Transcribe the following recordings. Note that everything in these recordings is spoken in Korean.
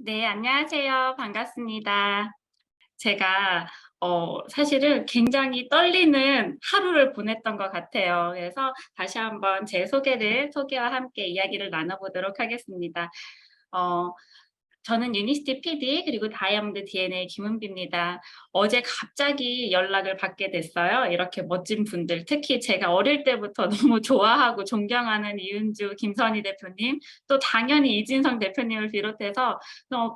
네, 안녕하세요. 반갑습니다. 제가 사실은 굉장히 떨리는 하루를 보냈던 것 같아요. 그래서 다시 한번 제 소개와 함께 이야기를 나눠보도록 하겠습니다. 어 저는 유니스티 PD 그리고 다이아몬드 DNA 김은비입니다. 어제 갑자기 연락을 받게 됐어요. 이렇게 멋진 분들, 특히 제가 어릴 때부터 너무 좋아하고 존경하는 이은주, 김선희 대표님, 또 당연히 이진성 대표님을 비롯해서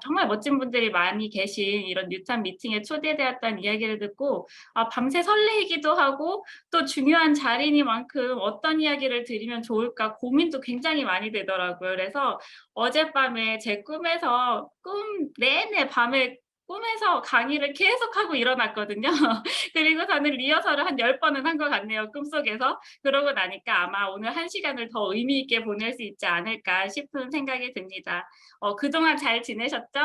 정말 멋진 분들이 많이 계신 이런 뉴탐 미팅에 초대되었다는 이야기를 듣고 밤새 설레이기도 하고 또 중요한 자리니만큼 어떤 이야기를 드리면 좋을까 고민도 굉장히 많이 되더라고요. 그래서 어젯밤에 제 꿈 내내 밤에 꿈에서 강의를 계속하고 일어났거든요. 그리고서는 리허설을 한 10 번은 한 것 같네요, 꿈속에서. 그러고 나니까 아마 오늘 1 시간을 더 의미 있게 보낼 수 있지 않을까 싶은 생각이 듭니다. 그동안 잘 지내셨죠?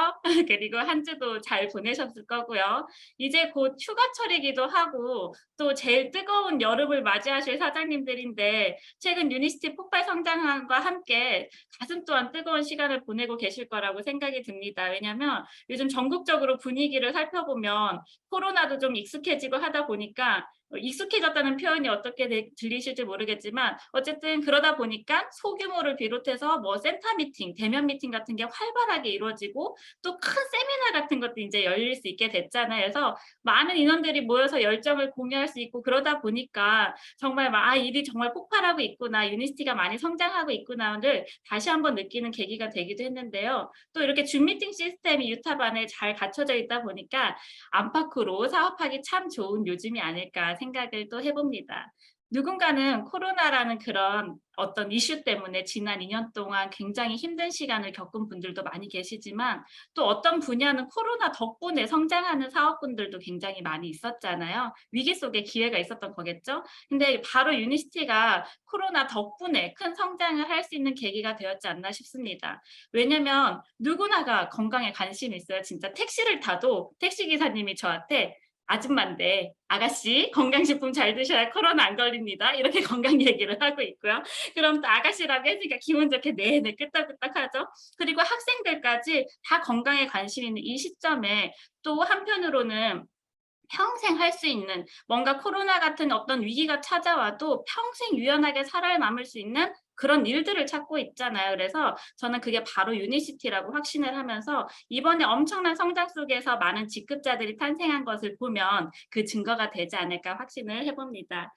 그리고 한 주도 잘 보내셨을 거고요. 이제 곧 휴가철이기도 하고 또 제일 뜨거운 여름을 맞이하실 사장님들인데 최근 유니스티 폭발 성장함과 함께 가슴 또한 뜨거운 시간을 보내고 계실 거라고 생각이 듭니다. 왜냐하면 요즘 전국적으로 분위기를 살펴보면 코로나도 좀 익숙해지고 하다 보니까 익숙해졌다는 표현이 어떻게 들리실지 모르겠지만 어쨌든 그러다 보니까 소규모를 비롯해서 뭐 센터 미팅, 대면 미팅 같은 게 활발하게 이루어지고 또 큰 세미나 같은 것도 이제 열릴 수 있게 됐잖아요. 그래서 많은 인원들이 모여서 열정을 공유할 수 있고 그러다 보니까 정말 막 '아 일이 정말 폭발하고 있구나. 유니스티가 많이 성장하고 있구나.'를 다시 한번 느끼는 계기가 되기도 했는데요. 또 이렇게 줌 미팅 시스템이 유탑 안에 잘 갖춰져 있다 보니까 안팎으로 사업하기 참 좋은 요즘이 아닐까 생각을 또 해 봅니다. 누군가는 코로나라는 그런 어떤 이슈 때문에 지난 2년 동안 굉장히 힘든 시간을 겪은 분들도 많이 계시지만 또 어떤 분야는 코로나 덕분에 성장하는 사업군들도 굉장히 많이 있었잖아요. 위기 속에 기회가 있었던 거겠죠? 근데 바로 유니스티가 코로나 덕분에 큰 성장을 할 수 있는 계기가 되었지 않나 싶습니다. 왜냐면 누구나가 건강에 관심이 있어요. 진짜 택시를 타도 택시 기사님이 저한테 "아줌마인데 아가씨 건강식품 잘 드셔야 코로나 안 걸립니다." 이렇게 건강 얘기를 하고 있고요. 그럼 또 아가씨라고 했으니까 기분 좋게 "네네." 끄떡끄떡하죠. 그리고 학생들까지 다 건강에 관심 있는 이 시점에 또 한편으로는 평생 할 수 있는 뭔가 코로나 같은 어떤 위기가 찾아와도 평생 유연하게 살아남을 수 있는 그런 일들을 찾고 있잖아요. 그래서 저는 그게 바로 유니시티라고 확신을 하면서 이번에 엄청난 성장 속에서 많은 직급자들이 탄생한 것을 보면 그 증거가 되지 않을까 확신을 해 봅니다.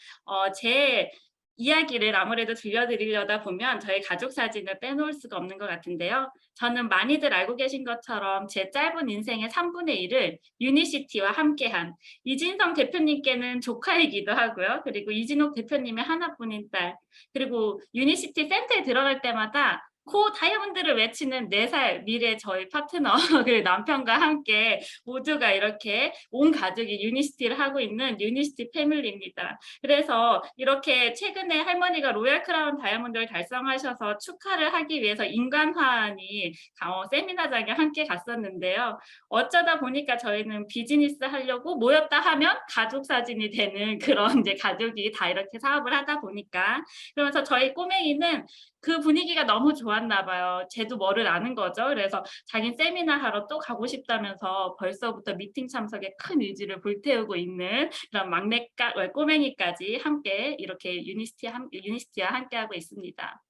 제 이야기를 아무래도 들려드리려다 보면 저희 가족 사진을 빼놓을 수가 없는 것 같은데요. 저는 많이들 알고 계신 것처럼 제 짧은 인생의 3분의 1을 유니시티와 함께한 이진성 대표님께는 조카이기도 하고요. 그리고 이진옥 대표님의 하나뿐인 딸, 그리고 유니시티 센터에 들어갈 때마다 고 다이아몬드를 외치는 4살 미래 저희 파트너 그 남편과 함께 모두가 이렇게 온 가족이 유니시티를 하고 있는 유니시티 패밀리입니다. 그래서 이렇게 최근에 할머니가 로얄 크라운 다이아몬드를 달성하셔서 축하를 하기 위해서 인간화환이 세미나장에 함께 갔었는데요. 어쩌다 보니까 저희는 비즈니스 하려고 모였다 하면 가족 사진이 되는 그런 이제 가족이 다 이렇게 사업을 하다 보니까 그러면서 저희 꼬맹이는 그 분위기가 너무 좋았나 봐요. 쟤도 뭐를 아는 거죠. 그래서 자긴 세미나 하러 또 가고 싶다면서 벌써부터 미팅 참석에 큰 의지를 불태우고 있는 그런 꼬맹이까지 함께 이렇게 유니스티와 함께하고 있습니다.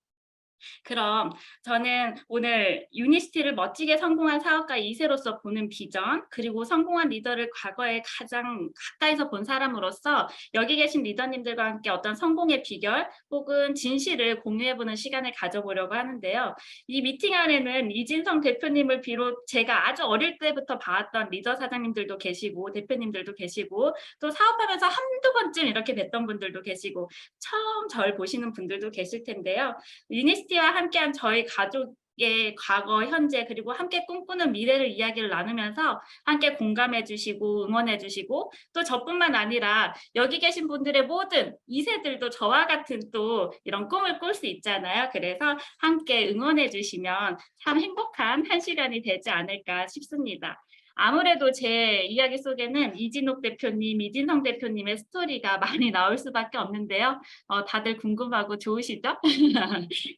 그럼 저는 오늘 유니스티를 멋지게 성공한 사업가 2 세로서 보는 비전, 그리고 성공한 리더를 과거에 가장 가까이서 본 사람으로서 여기 계신 리더님들과 함께 어떤 성공의 비결 혹은 진실을 공유해 보는 시간을 가져보려고 하는데요. 이 미팅 안에는 이진성 대표님을 비롯 제가 아주 어릴 때부터 봐왔던 리더 사장님들도 계시고 대표님들도 계시고 또 사업하면서 한두 번쯤 이렇게 뵀던 분들도 계시고 처음 절 보시는 분들도 계실 텐데요. 유니스티와 함께한 저희 가족의 과거, 현재 그리고 함께 꿈꾸는 미래를 이야기를 나누면서 함께 공감해 주시고 응원해 주시고 또 저뿐만 아니라 여기 계신 분들의 모든 2 세들도 저와 같은 또 이런 꿈을 꿀 수 있잖아요. 그래서 함께 응원해 주시면 참 행복한 1 시간이 되지 않을까 싶습니다. 아무래도 제 이야기 속에는 이진옥 대표님, 이진성 대표님의 스토리가 많이 나올 수밖에 없는데요. 다들 궁금하고 좋으시죠?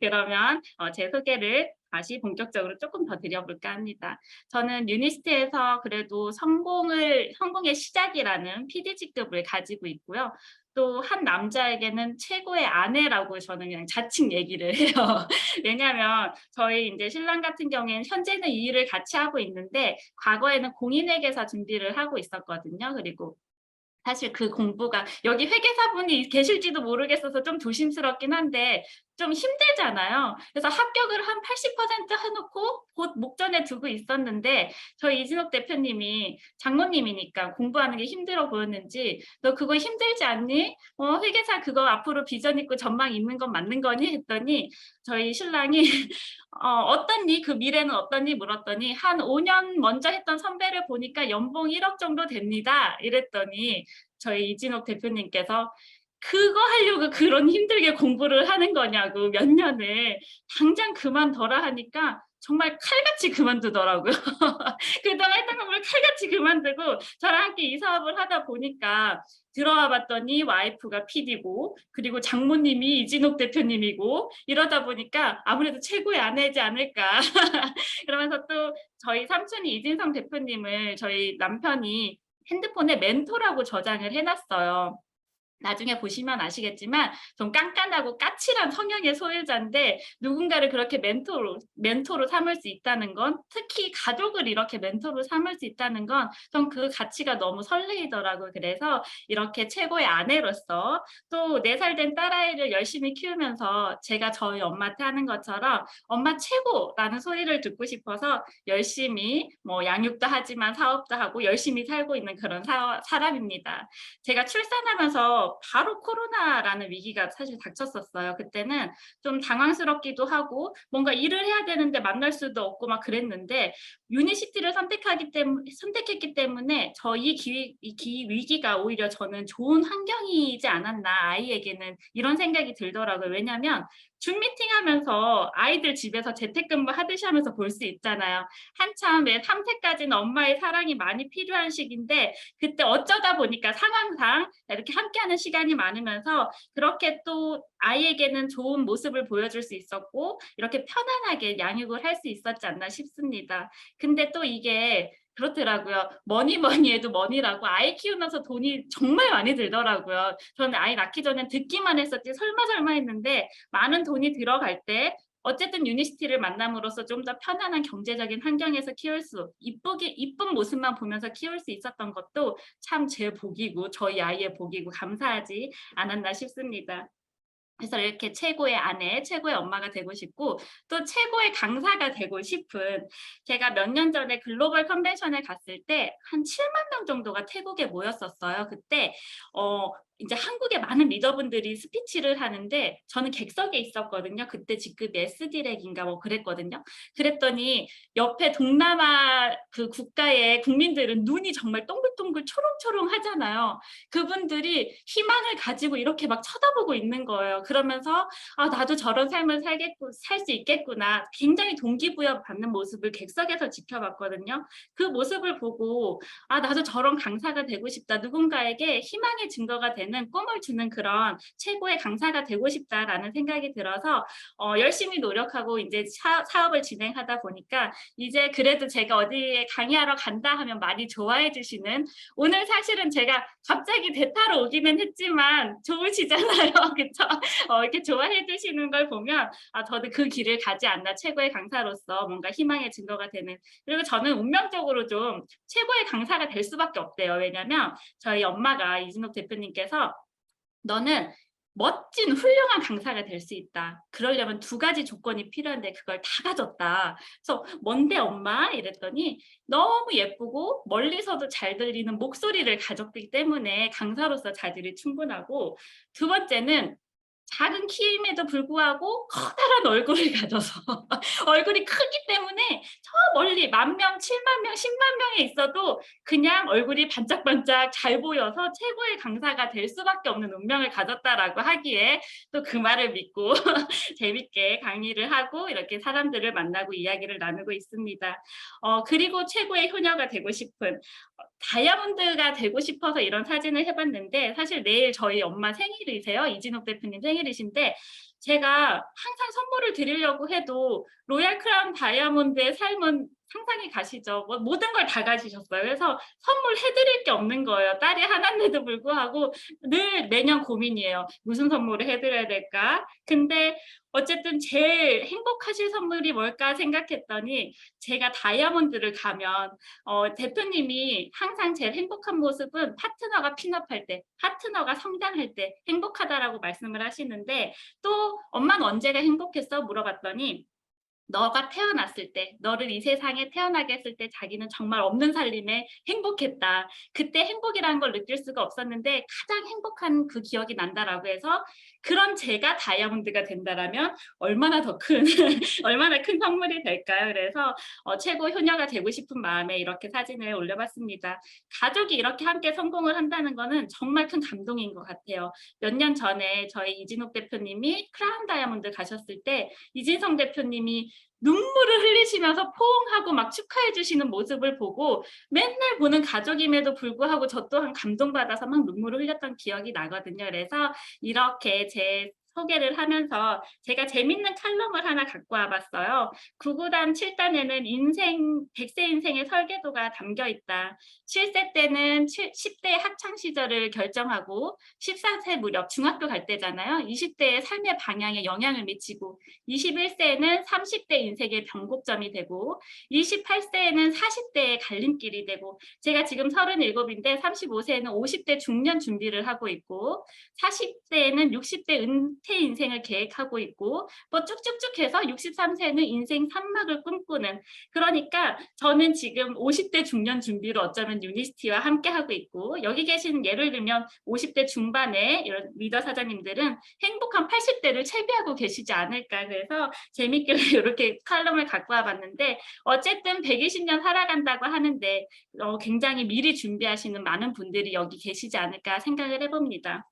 그러면 제 소개를 다시 본격적으로 조금 더 드려볼까 합니다. 저는 유니스트에서 그래도 성공의 시작이라는 PD 직급을 가지고 있고요. 또 한 남자에게는 최고의 아내라고 저는 그냥 자칭 얘기를 해요. 왜냐하면 저희 이제 신랑 같은 경우에는 현재는 이 일을 같이 하고 있는데 과거에는 공인회계사 준비를 하고 있었거든요. 그리고 사실 그 공부가 여기 회계사분이 계실지도 모르겠어서 좀 조심스럽긴 한데 좀 힘들잖아요. 그래서 합격을 한 80% 해놓고 곧 목전에 두고 있었는데 저희 이진옥 대표님이 장모님이니까 공부하는 게 힘들어 보였는지 너 그거 힘들지 않니? 회계사 그거 앞으로 비전 있고 전망 있는 건 맞는 거니? 했더니 저희 신랑이 어떻니? 그 미래는 어떻니? 물었더니 한 5년 먼저 했던 선배를 보니까 연봉 1억 정도 됩니다. 이랬더니 저희 이진옥 대표님께서 그거 하려고 그런 힘들게 공부를 하는 거냐고 몇 년을 당장 그만둬라 하니까 정말 칼같이 그만두더라고요. 그동안 했던 공부를 칼같이 그만두고 저랑 함께 이 사업을 하다 보니까 들어와 봤더니 와이프가 PD고 그리고 장모님이 이진옥 대표님이고 이러다 보니까 아무래도 최고의 아내지 않을까. 그러면서 또 저희 삼촌이 이진성 대표님을 저희 남편이 핸드폰에 멘토라고 저장을 해놨어요. 나중에 보시면 아시겠지만 좀 깐깐하고 까칠한 성향의 소유자인데 누군가를 그렇게 멘토로 삼을 수 있다는 건 특히 가족을 이렇게 멘토로 삼을 수 있다는 건 전 그 가치가 너무 설레이더라고요. 그래서 이렇게 최고의 아내로서 또 4살 된 딸아이를 열심히 키우면서 제가 저희 엄마한테 하는 것처럼 엄마 최고라는 소리를 듣고 싶어서 열심히 뭐 양육도 하지만 사업도 하고 열심히 살고 있는 그런 사람입니다. 제가 출산하면서 바로 코로나라는 위기가 사실 닥쳤었어요. 그때는 좀 당황스럽기도 하고 뭔가 일을 해야 되는데 만날 수도 없고 막 그랬는데 유니시티를 선택했기 때문에 이 위기가 오히려 저는 좋은 환경이지 않았나 아이에게는 이런 생각이 들더라고요. 왜냐하면 줌 미팅하면서 아이들 집에서 재택근무 하듯이 하면서 볼 수 있잖아요. 한참 3세까지는 엄마의 사랑이 많이 필요한 시기인데 그때 어쩌다 보니까 상황상 이렇게 함께하는 시간이 많으면서 그렇게 또 아이에게는 좋은 모습을 보여줄 수 있었고 이렇게 편안하게 양육을 할 수 있었지 않나 싶습니다. 근데 또 이게 그렇더라고요. 뭐니 해도 머니라고 아이 키우면서 돈이 정말 많이 들더라고요. 저는 아이 낳기 전엔 듣기만 했었지 설마 했는데 많은 돈이 들어갈 때 어쨌든 유니시티를 만남으로써 좀 더 편안한 경제적인 환경에서 키울 수 이쁜 모습만 보면서 키울 수 있었던 것도 참 제 복이고 저희 아이의 복이고 감사하지 않았나 싶습니다. 그래서 이렇게 최고의 아내, 최고의 엄마가 되고 싶고 또 최고의 강사가 되고 싶은 제가 몇 년 전에 글로벌 컨벤션에 갔을 때 한 7만 명 정도가 태국에 모였었어요. 그때 이제 한국의 많은 리더분들이 스피치를 하는데 저는 객석에 있었거든요. 그때 직급이 SD렉인가 뭐 그랬거든요. 그랬더니 옆에 동남아 그 국가의 국민들은 눈이 정말 동글동글 초롱초롱 하잖아요. 그분들이 희망을 가지고 이렇게 막 쳐다보고 있는 거예요. 그러면서 아 나도 저런 삶을 살 수 있겠구나. 굉장히 동기부여 받는 모습을 객석에서 지켜봤거든요. 그 모습을 보고 아 나도 저런 강사가 되고 싶다. 누군가에게 희망의 증거가 되는 꿈을 주는 그런 최고의 강사가 되고 싶다라는 생각이 들어서 열심히 노력하고 이제 사업을 진행하다 보니까 이제 그래도 제가 어디에 강의하러 간다 하면 많이 좋아해 주시는 오늘 사실은 제가 갑자기 대타로 오기는 했지만 좋으시잖아요. 그쵸? 이렇게 좋아해 주시는 걸 보면 아 저도 그 길을 가지 않나 최고의 강사로서 뭔가 희망의 증거가 되는 그리고 저는 운명적으로 좀 최고의 강사가 될 수밖에 없대요. 왜냐면 저희 엄마가 이진옥 대표님께서 너는 멋진 훌륭한 강사가 될 수 있다. 그러려면 2가지 조건이 필요한데 그걸 다 가졌다. 그래서 뭔데 엄마? 이랬더니 너무 예쁘고 멀리서도 잘 들리는 목소리를 가졌기 때문에 강사로서 자질이 충분하고 2번째는 작은 키임에도 불구하고 커다란 얼굴을 가져서 얼굴이 크기 때문에 저 멀리 10,000명, 70,000명, 100,000명에 있어도 그냥 얼굴이 반짝반짝 잘 보여서 최고의 강사가 될 수밖에 없는 운명을 가졌다라고 하기에 또 그 말을 믿고 재밌게 강의를 하고 이렇게 사람들을 만나고 이야기를 나누고 있습니다. 그리고 최고의 효녀가 되고 싶은 다이아몬드가 되고 싶어서 이런 사진을 해봤는데 사실 내일 저희 엄마 생일이세요. 이진옥 대표님 생일이신데 제가 항상 선물을 드리려고 해도 로얄 크라운 다이아몬드의 삶은 상상이 가시죠. 뭐 모든 걸 다 가지셨어요. 그래서 선물해 드릴 게 없는 거예요. 딸이 하나인데도 불구하고 늘 매년 고민이에요. 무슨 선물을 해 드려야 될까? 근데 어쨌든 제일 행복하실 선물이 뭘까 생각했더니 제가 다이아몬드를 가면 대표님이 항상 제일 행복한 모습은 파트너가 핀업할 때, 파트너가 성장할 때 행복하다라고 말씀을 하시는데 또 "엄마는 언제가 행복했어?" 물어봤더니 너가 태어났을 때, 너를 이 세상에 태어나게 했을 때 자기는 정말 없는 살림에 행복했다. 그때 행복이라는 걸 느낄 수가 없었는데 가장 행복한 그 기억이 난다라고 해서 그런 제가 다이아몬드가 된다라면 얼마나 더 큰 얼마나 큰 선물이 될까요? 그래서 최고 효녀가 되고 싶은 마음에 이렇게 사진을 올려봤습니다. 가족이 이렇게 함께 성공을 한다는 거는 정말 큰 감동인 것 같아요. 몇 년 전에 저희 이진욱 대표님이 크라운 다이아몬드 가셨을 때 이진성 대표님이 눈물을 흘리시면서 포옹하고 막 축하해 주시는 모습을 보고 맨날 보는 가족임에도 불구하고 저 또한 감동받아서 막 눈물을 흘렸던 기억이 나거든요. 그래서 이렇게 제 소개를 하면서 제가 재밌는 칼럼을 하나 갖고 와 봤어요. 9구단 7단에는 인생 100세 인생의 설계도가 담겨 있다. 7세 때는 10대 학창 시절을 결정하고 14세 무렵 중학교 갈 때잖아요. 20대의 삶의 방향에 영향을 미치고 21세에는 30대 인생의 변곡점이 되고 28세에는 40대의 갈림길이 되고 제가 지금 37인데 35세에는 50대 중년 준비를 하고 있고 40세에는 60대 은퇴 인생을 계획하고 있고 뭐 쭉쭉쭉 해서 63세에는 인생 3막을 꿈꾸는 그러니까 저는 지금 50대 중년 준비를 어쩌면 유니스티와 함께 하고 있고 여기 계신 예를 들면 50대 중반의 이런 리더 사장님들은 행복한 80대를 채비하고 계시지 않을까 그래서 재밌게 이렇게 칼럼을 갖고 와봤는데 어쨌든 120년 살아간다고 하는데 굉장히 미리 준비하시는 많은 분들이 여기 계시지 않을까 생각을 해봅니다.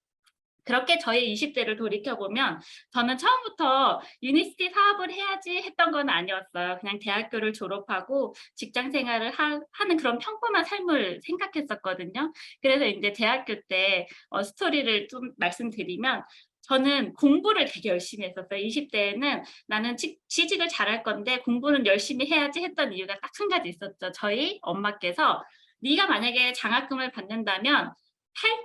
그렇게 저의 20대를 돌이켜보면 저는 처음부터 유니스티 사업을 해야지 했던 건 아니었어요. 그냥 대학교를 졸업하고 직장 생활을 하는 그런 평범한 삶을 생각했었거든요. 그래서 이제 대학교 때 스토리를 좀 말씀드리면 저는 공부를 되게 열심히 했었어요. 20대에는 나는 취직을 잘할 건데 공부는 열심히 해야지 했던 이유가 딱 한 가지 있었죠. 저희 엄마께서 네가 만약에 장학금을 받는다면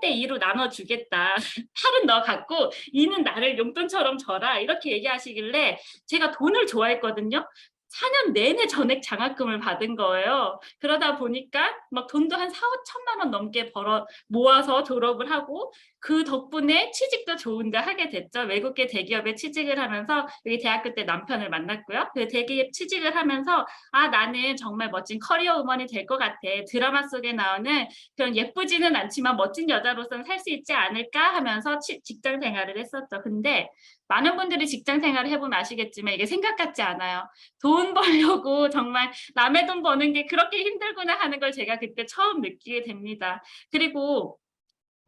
8대 2로 나눠주겠다. 8은 너 갖고 2는 나를 용돈처럼 줘라. 이렇게 얘기하시길래 제가 돈을 좋아했거든요. 4년 내내 전액 장학금을 받은 거예요. 그러다 보니까 막 돈도 한 4, 5천만 원 넘게 벌어 모아서 졸업을 하고 그 덕분에 취직도 좋은 데 하게 됐죠. 외국계 대기업에 취직을 하면서 여기 대학교 때 남편을 만났고요. 그 대기업 취직을 하면서 아 나는 정말 멋진 커리어 우먼이 될 것 같아. 드라마 속에 나오는 그런 예쁘지는 않지만 멋진 여자로서는 살 수 있지 않을까 하면서 직장 생활을 했었죠. 근데 많은 분들이 직장 생활을 해보면 아시겠지만 이게 생각 같지 않아요. 돈 벌려고 정말 남의 돈 버는 게 그렇게 힘들구나 하는 걸 제가 그때 처음 느끼게 됩니다. 그리고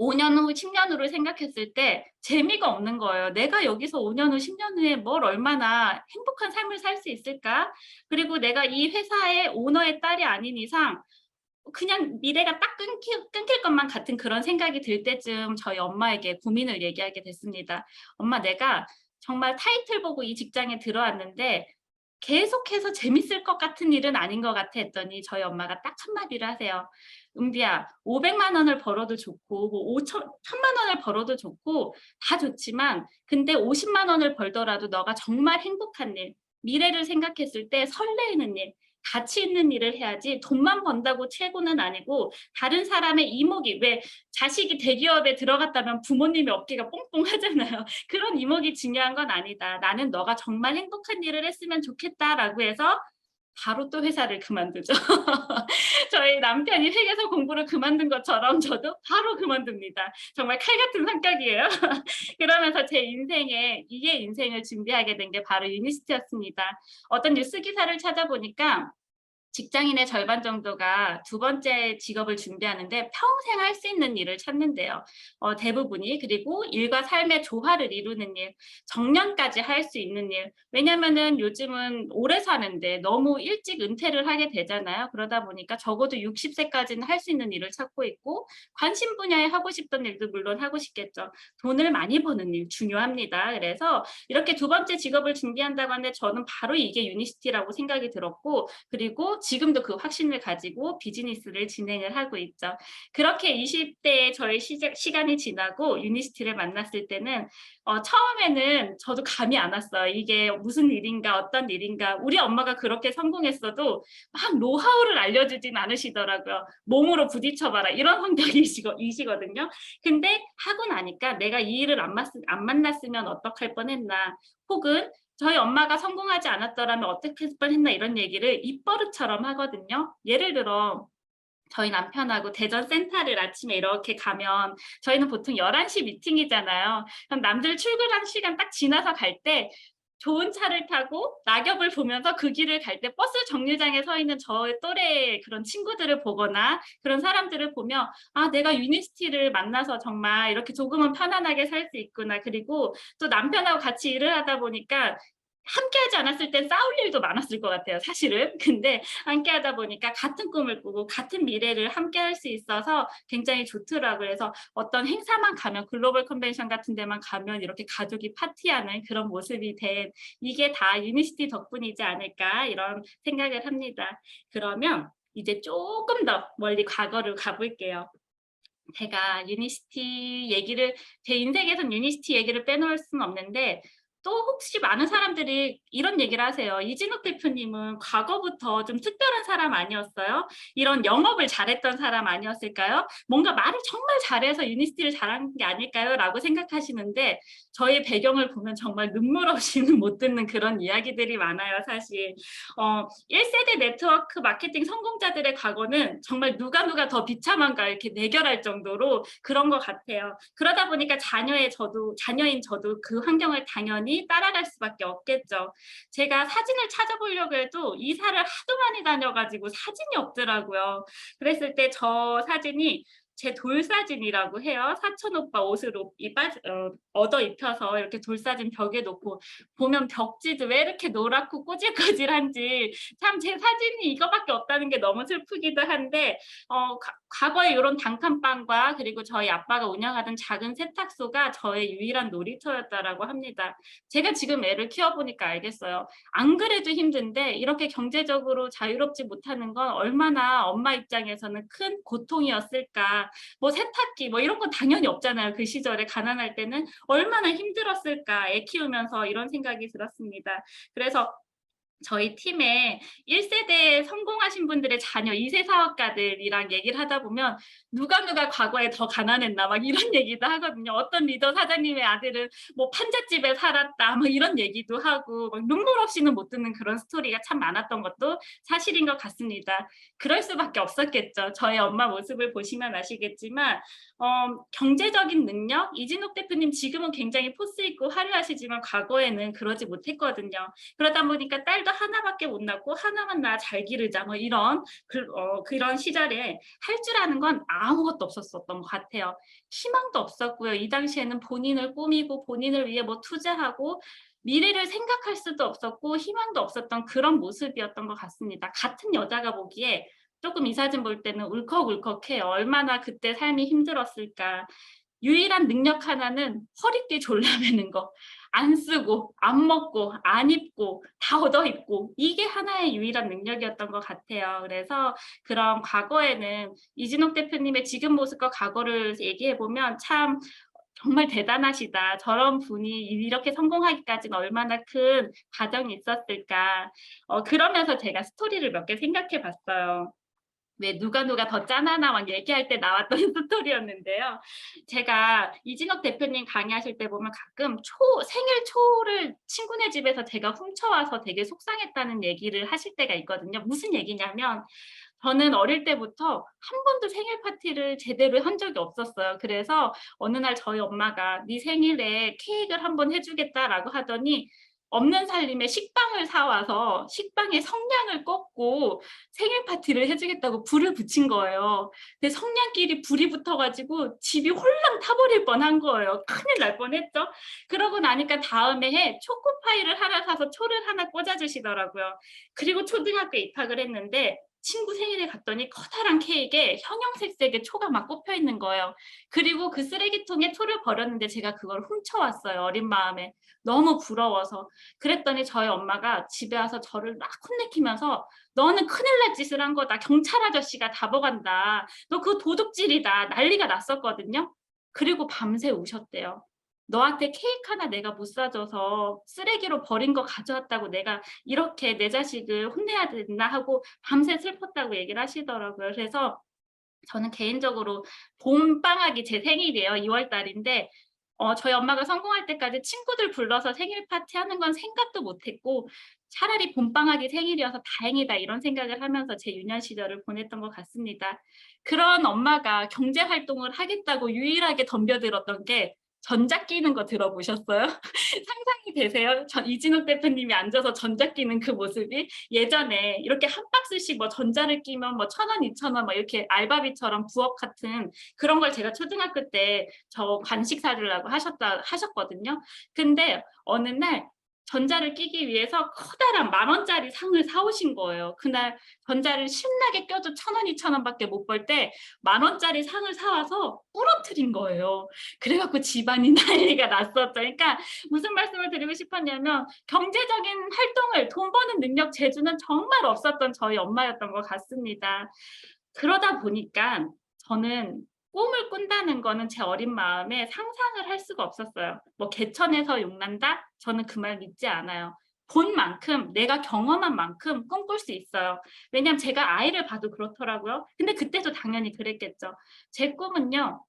5년 후, 10년 후를 생각했을 때 재미가 없는 거예요. '내가 여기서 5년 후, 10년 후에 뭘 얼마나 행복한 삶을 살 수 있을까? 그리고 내가 이 회사의 오너의 딸이 아닌 이상 그냥 미래가 딱 끊길 것만 같은 그런 생각이 들 때쯤 저희 엄마에게 고민을 얘기하게 됐습니다. "엄마 내가 정말 타이틀 보고 이 직장에 들어왔는데 계속해서 재밌을 것 같은 일은 아닌 것 같아." 했더니 저희 엄마가 딱 한마디를 하세요. "은비야 500만 원을 벌어도 좋고 뭐 1,000만 원을 벌어도 좋고 다 좋지만 근데 50만 원을 벌더라도 너가 정말 행복한 일, 미래를 생각했을 때 설레이는 일, 가치 있는 일을 해야지 돈만 번다고 최고는 아니고 다른 사람의 이목이 왜 자식이 대기업에 들어갔다면 부모님의 어깨가 뽕뽕하잖아요. 그런 이목이 중요한 건 아니다. 나는 너가 정말 행복한 일을 했으면 좋겠다라고 해서 바로 또 회사를 그만두죠. 저희 남편이 회계사 공부를 그만둔 것처럼 저도 바로 그만둡니다. 정말 칼 같은 성격이에요. 그러면서 제 인생에 이게 인생을 준비하게 된 게 바로 유니스트였습니다. 어떤 뉴스 기사를 찾아보니까 직장인의 절반 정도가 두 번째 직업을 준비하는데 평생 할 수 있는 일을 찾는데요. 대부분이. 그리고 일과 삶의 조화를 이루는 일, 정년까지 할 수 있는 일. 왜냐면은 요즘은 오래 사는데 너무 일찍 은퇴를 하게 되잖아요. 그러다 보니까 적어도 60 세까지는 할 수 있는 일을 찾고 있고, 관심 분야에 하고 싶던 일도 물론 하고 싶겠죠. 돈을 많이 버는 일 중요합니다. 그래서 이렇게 두 번째 직업을 준비한다고 하는데 저는 바로 이게 유니시티라고 생각이 들었고, 그리고 지금도 그 확신을 가지고 비즈니스를 진행을 하고 있죠. 그렇게 20대의 저의 시간이 지나고 유니시티를 만났을 때는 처음에는 저도 감이 안 왔어요. 이게 무슨 일인가, 어떤 일인가. 우리 엄마가 그렇게 성공했어도 막 노하우를 알려주진 않으시더라고요. 몸으로 부딪혀봐라 이런 성격이시거든요. 근데 하고 나니까 내가 이 일을 안 만났으면 어떡할 뻔했나, 혹은 저희 엄마가 성공하지 않았더라면 어떻게 했을 뻔했나, 이런 얘기를 입버릇처럼 하거든요. 예를 들어 저희 남편하고 대전 센터를 아침에 이렇게 가면 저희는 보통 11시 미팅이잖아요. 그럼 남들 출근한 시간 딱 지나서 갈 때 좋은 차를 타고 낙엽을 보면서 그 길을 갈 때 버스 정류장에 서 있는 저의 또래의 그런 친구들을 보거나 그런 사람들을 보며, 아, 내가 유니시티를 만나서 정말 이렇게 조금은 편안하게 살 수 있구나. 그리고 또 남편하고 같이 일을 하다 보니까 함께하지 않았을 땐 싸울 일도 많았을 것 같아요, 사실은. 근데 함께하다 보니까 같은 꿈을 꾸고 같은 미래를 함께할 수 있어서 굉장히 좋더라고요. 그래서 어떤 행사만 가면, 글로벌 컨벤션 같은 데만 가면 이렇게 가족이 파티하는 그런 모습이 된, 이게 다 유니시티 덕분이지 않을까, 이런 생각을 합니다. 그러면 이제 조금 더 멀리 과거로 가볼게요. 제가 유니시티 얘기를, 제 인생에선 유니시티 얘기를 빼놓을 수는 없는데, 또 혹시 많은 사람들이 이런 얘기를 하세요. 이진욱 대표님은 과거부터 좀 특별한 사람 아니었어요? 이런 영업을 잘했던 사람 아니었을까요? 뭔가 말을 정말 잘해서 유니시티를 잘한 게 아닐까요? 라고 생각하시는데, 저의 배경을 보면 정말 눈물 없이는 못 듣는 그런 이야기들이 많아요, 사실. 1세대 네트워크 마케팅 성공자들의 과거는 정말 누가 더 비참한가 이렇게 내결할 정도로 그런 것 같아요. 그러다 보니까 자녀인 저도 그 환경을 당연히 따라갈 수밖에 없겠죠. 제가 사진을 찾아보려고 해도 이사를 하도 많이 다녀가지고 사진이 없더라고요. 그랬을 때 저 사진이 제 돌사진이라고 해요. 사촌 오빠 옷을 얻어 입혀서 이렇게 돌사진 벽에 놓고 보면 벽지도 왜 이렇게 노랗고 꼬질꼬질한지, 참 제 사진이 이거밖에 없다는 게 너무 슬프기도 한데, 과거에 이런 단칸방과 그리고 저희 아빠가 운영하던 작은 세탁소가 저의 유일한 놀이터였다라고 합니다. 제가 지금 애를 키워보니까 알겠어요. 안 그래도 힘든데 이렇게 경제적으로 자유롭지 못하는 건 얼마나 엄마 입장에서는 큰 고통이었을까. 뭐 세탁기 뭐 이런 건 당연히 없잖아요. 그 시절에 가난할 때는 얼마나 힘들었을까, 애 키우면서, 이런 생각이 들었습니다. 그래서 저희 팀에 1세대 성공하신 분들의 자녀 2세 사업가들이랑 얘기를 하다 보면 누가 과거에 더 가난했나 막 이런 얘기도 하거든요. 어떤 리더 사장님의 아들은 뭐 판잣집에 살았다 막 이런 얘기도 하고, 막 눈물 없이는 못 듣는 그런 스토리가 참 많았던 것도 사실인 것 같습니다. 그럴 수밖에 없었겠죠. 저의 엄마 모습을 보시면 아시겠지만 경제적인 능력, 이진욱 대표님 지금은 굉장히 포스 있고 화려하시지만 과거에는 그러지 못했거든요. 그러다 보니까 딸도 하나밖에 못 낳고 하나만 낳아 잘 기르자 뭐 이런 그런 시절에 할 줄 아는 건 아무것도 없었던 것 같아요. 희망도 없었고요. 이 당시에는 본인을 꾸미고 본인을 위해 뭐 투자하고 미래를 생각할 수도 없었고 희망도 없었던 그런 모습이었던 것 같습니다. 같은 여자가 보기에 조금 이 사진 볼 때는 울컥울컥해요. 얼마나 그때 삶이 힘들었을까. 유일한 능력 하나는 허리띠 졸라매는 거. 안 쓰고 안 먹고 안 입고 다 얻어 입고, 이게 하나의 유일한 능력이었던 것 같아요. 그래서 그런 과거에는 이진욱 대표님의 지금 모습과 과거를 얘기해 보면 참 정말 대단하시다. 저런 분이 이렇게 성공하기까지는 얼마나 큰 과정이 있었을까. 그러면서 제가 스토리를 몇 개 생각해 봤어요. 왜 누가 더 짠하나 막 얘기할 때 나왔던 스토리였는데요. 제가 이진욱 대표님 강의하실 때 보면 가끔 생일 초를 친구네 집에서 제가 훔쳐와서 되게 속상했다는 얘기를 하실 때가 있거든요. 무슨 얘기냐면, 저는 어릴 때부터 한 번도 생일 파티를 제대로 한 적이 없었어요. 그래서 어느 날 저희 엄마가 네 생일에 케이크를 한번 해주겠다라고 하더니 없는 살림에 식빵을 사 와서 식빵에 성냥을 꽂고 생일 파티를 해 주겠다고 불을 붙인 거예요. 근데 성냥끼리 불이 붙어 가지고 집이 홀랑 타버릴 뻔한 거예요. 큰일 날 뻔했죠. 그러고 나니까 다음에 해 초코파이를 하나 사서 초를 하나 꽂아 주시더라고요. 그리고 초등학교 입학을 했는데 친구 생일에 갔더니 커다란 케이크에 형형색색의 초가 막 꽂혀 있는 거예요. 그리고 그 쓰레기통에 초를 버렸는데 제가 그걸 훔쳐 왔어요, 어린 마음에. 너무 부러워서. 그랬더니 저희 엄마가 집에 와서 저를 막 혼내키면서 "너는 큰일 날 짓을 한 거다. 경찰 아저씨가 잡아간다. 너 그거 도둑질이다." 난리가 났었거든요. 그리고 밤새 우셨대요. "너한테 케이크 하나 내가 못 사줘서 쓰레기로 버린 거 가져왔다고 내가 이렇게 내 자식을 혼내야 되나." 하고 밤새 슬펐다고 얘기를 하시더라고요. 그래서 저는 개인적으로 봄방학이 제 생일이에요. 2월 달인데 저희 엄마가 성공할 때까지 친구들 불러서 생일 파티하는 건 생각도 못 했고, 차라리 봄방학이 생일이어서 다행이다 이런 생각을 하면서 제 유년 시절을 보냈던 것 같습니다. 그런 엄마가 경제 활동을 하겠다고 유일하게 덤벼들었던 게 전자 끼는 거 들어보셨어요? 상상이 되세요? 이진욱 대표님이 앉아서 전자 끼는 그 모습이? 예전에 이렇게 한 박스씩 뭐 전자를 끼면 뭐 1,000원, 2,000원 막 이렇게 알바비처럼 부업 같은 그런 걸 제가 초등학교 때 저 간식 사주려고 하셨거든요. 근데 어느 날 전자를 끼기 위해서 커다란 10,000원짜리 상을 사 오신 거예요. 그날 전자를 신나게 껴도 1,000원, 2,000원 밖에 못 벌 때 10,000원짜리 상을 사 와서 부러뜨린 거예요. 그래 갖고 집안이 난리가 났었죠. 그러니까 무슨 말씀을 드리고 싶었냐면 경제적인 활동을 돈 버는 능력 재주는 정말 없었던 저희 엄마였던 것 같습니다. 그러다 보니까 저는 꿈을 꾼다는 거는 제 어린 마음에 상상을 할 수가 없었어요. 뭐 "개천에서 용 난다?" 저는 그 말 믿지 않아요. 본 만큼 내가 경험한 만큼 꿈꿀 수 있어요. 왜냐하면 제가 아이를 봐도 그렇더라고요. 근데 그때도 당연히 그랬겠죠. 제 꿈은요,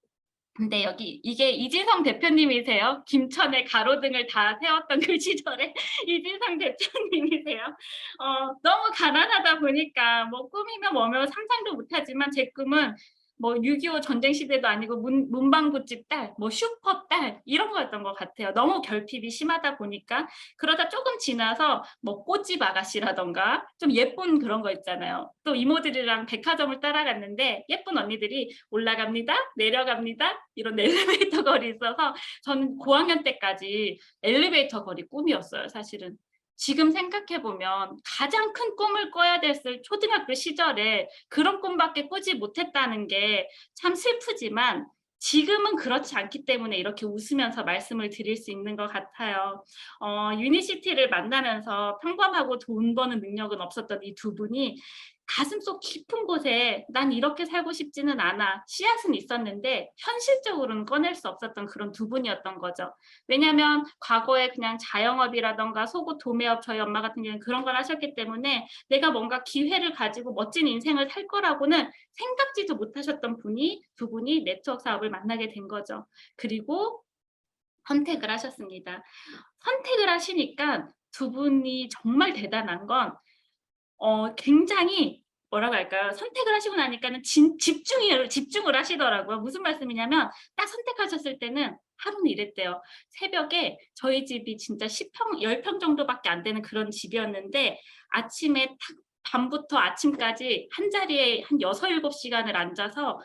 근데 여기 이게 이진성 대표님이세요? 김천에 가로등을 다 세웠던 그 시절에 이진성 대표님이세요? 너무 가난하다 보니까 뭐 꿈이면 뭐면 상상도 못 하지만 제 꿈은 뭐 6.25 전쟁 시대도 아니고 문방구집 딸, 뭐 슈퍼 딸 이런 거였던 것 같아요. 너무 결핍이 심하다 보니까. 그러다 쪼금 지나서 뭐 꽃집 아가씨라든가 좀 예쁜 그런 거 있잖아요. 또 이모들이랑 백화점을 따라갔는데 예쁜 언니들이 올라갑니다. 내려갑니다. 이런 엘리베이터 거리 있어서 저는 고학년 때까지 엘리베이터 거리 꿈이었어요, 사실은. 지금 생각해 보면 가장 큰 꿈을 꿔야 됐을 초등학교 시절에 그런 꿈밖에 꾸지 못했다는 게 참 슬프지만 지금은 그렇지 않기 때문에 이렇게 웃으면서 말씀을 드릴 수 있는 것 같아요. 유니시티를 만나면서 평범하고 돈 버는 능력은 없었던 이 두 분이 가슴속 깊은 곳에 '난 이렇게 살고 싶지는 않아.' 씨앗은 있었는데 현실적으로는 꺼낼 수 없었던 그런 두 분이었던 거죠. 왜냐하면 과거에 그냥 자영업이라든가 속옷 도매업, 저희 엄마 같은 경우는 그런 걸 하셨기 때문에 내가 뭔가 기회를 가지고 멋진 인생을 살 거라고는 생각지도 못하셨던 분이 두 분이 네트워크 사업을 만나게 된 거죠. 그리고 선택을 하셨습니다. 선택을 하시니까 두 분이 정말 대단한 건 굉장히 뭐라고 할까요? 선택을 하시고 나니까는 집중을 하시더라고요. 무슨 말씀이냐면 딱 선택하셨을 때는 하루는 이랬대요. 새벽에 저희 집이 진짜 10 평 정도밖에 안 되는 그런 집이었는데 아침에 탁 밤부터 아침까지 한 자리에 한 6-7 시간을 앉아서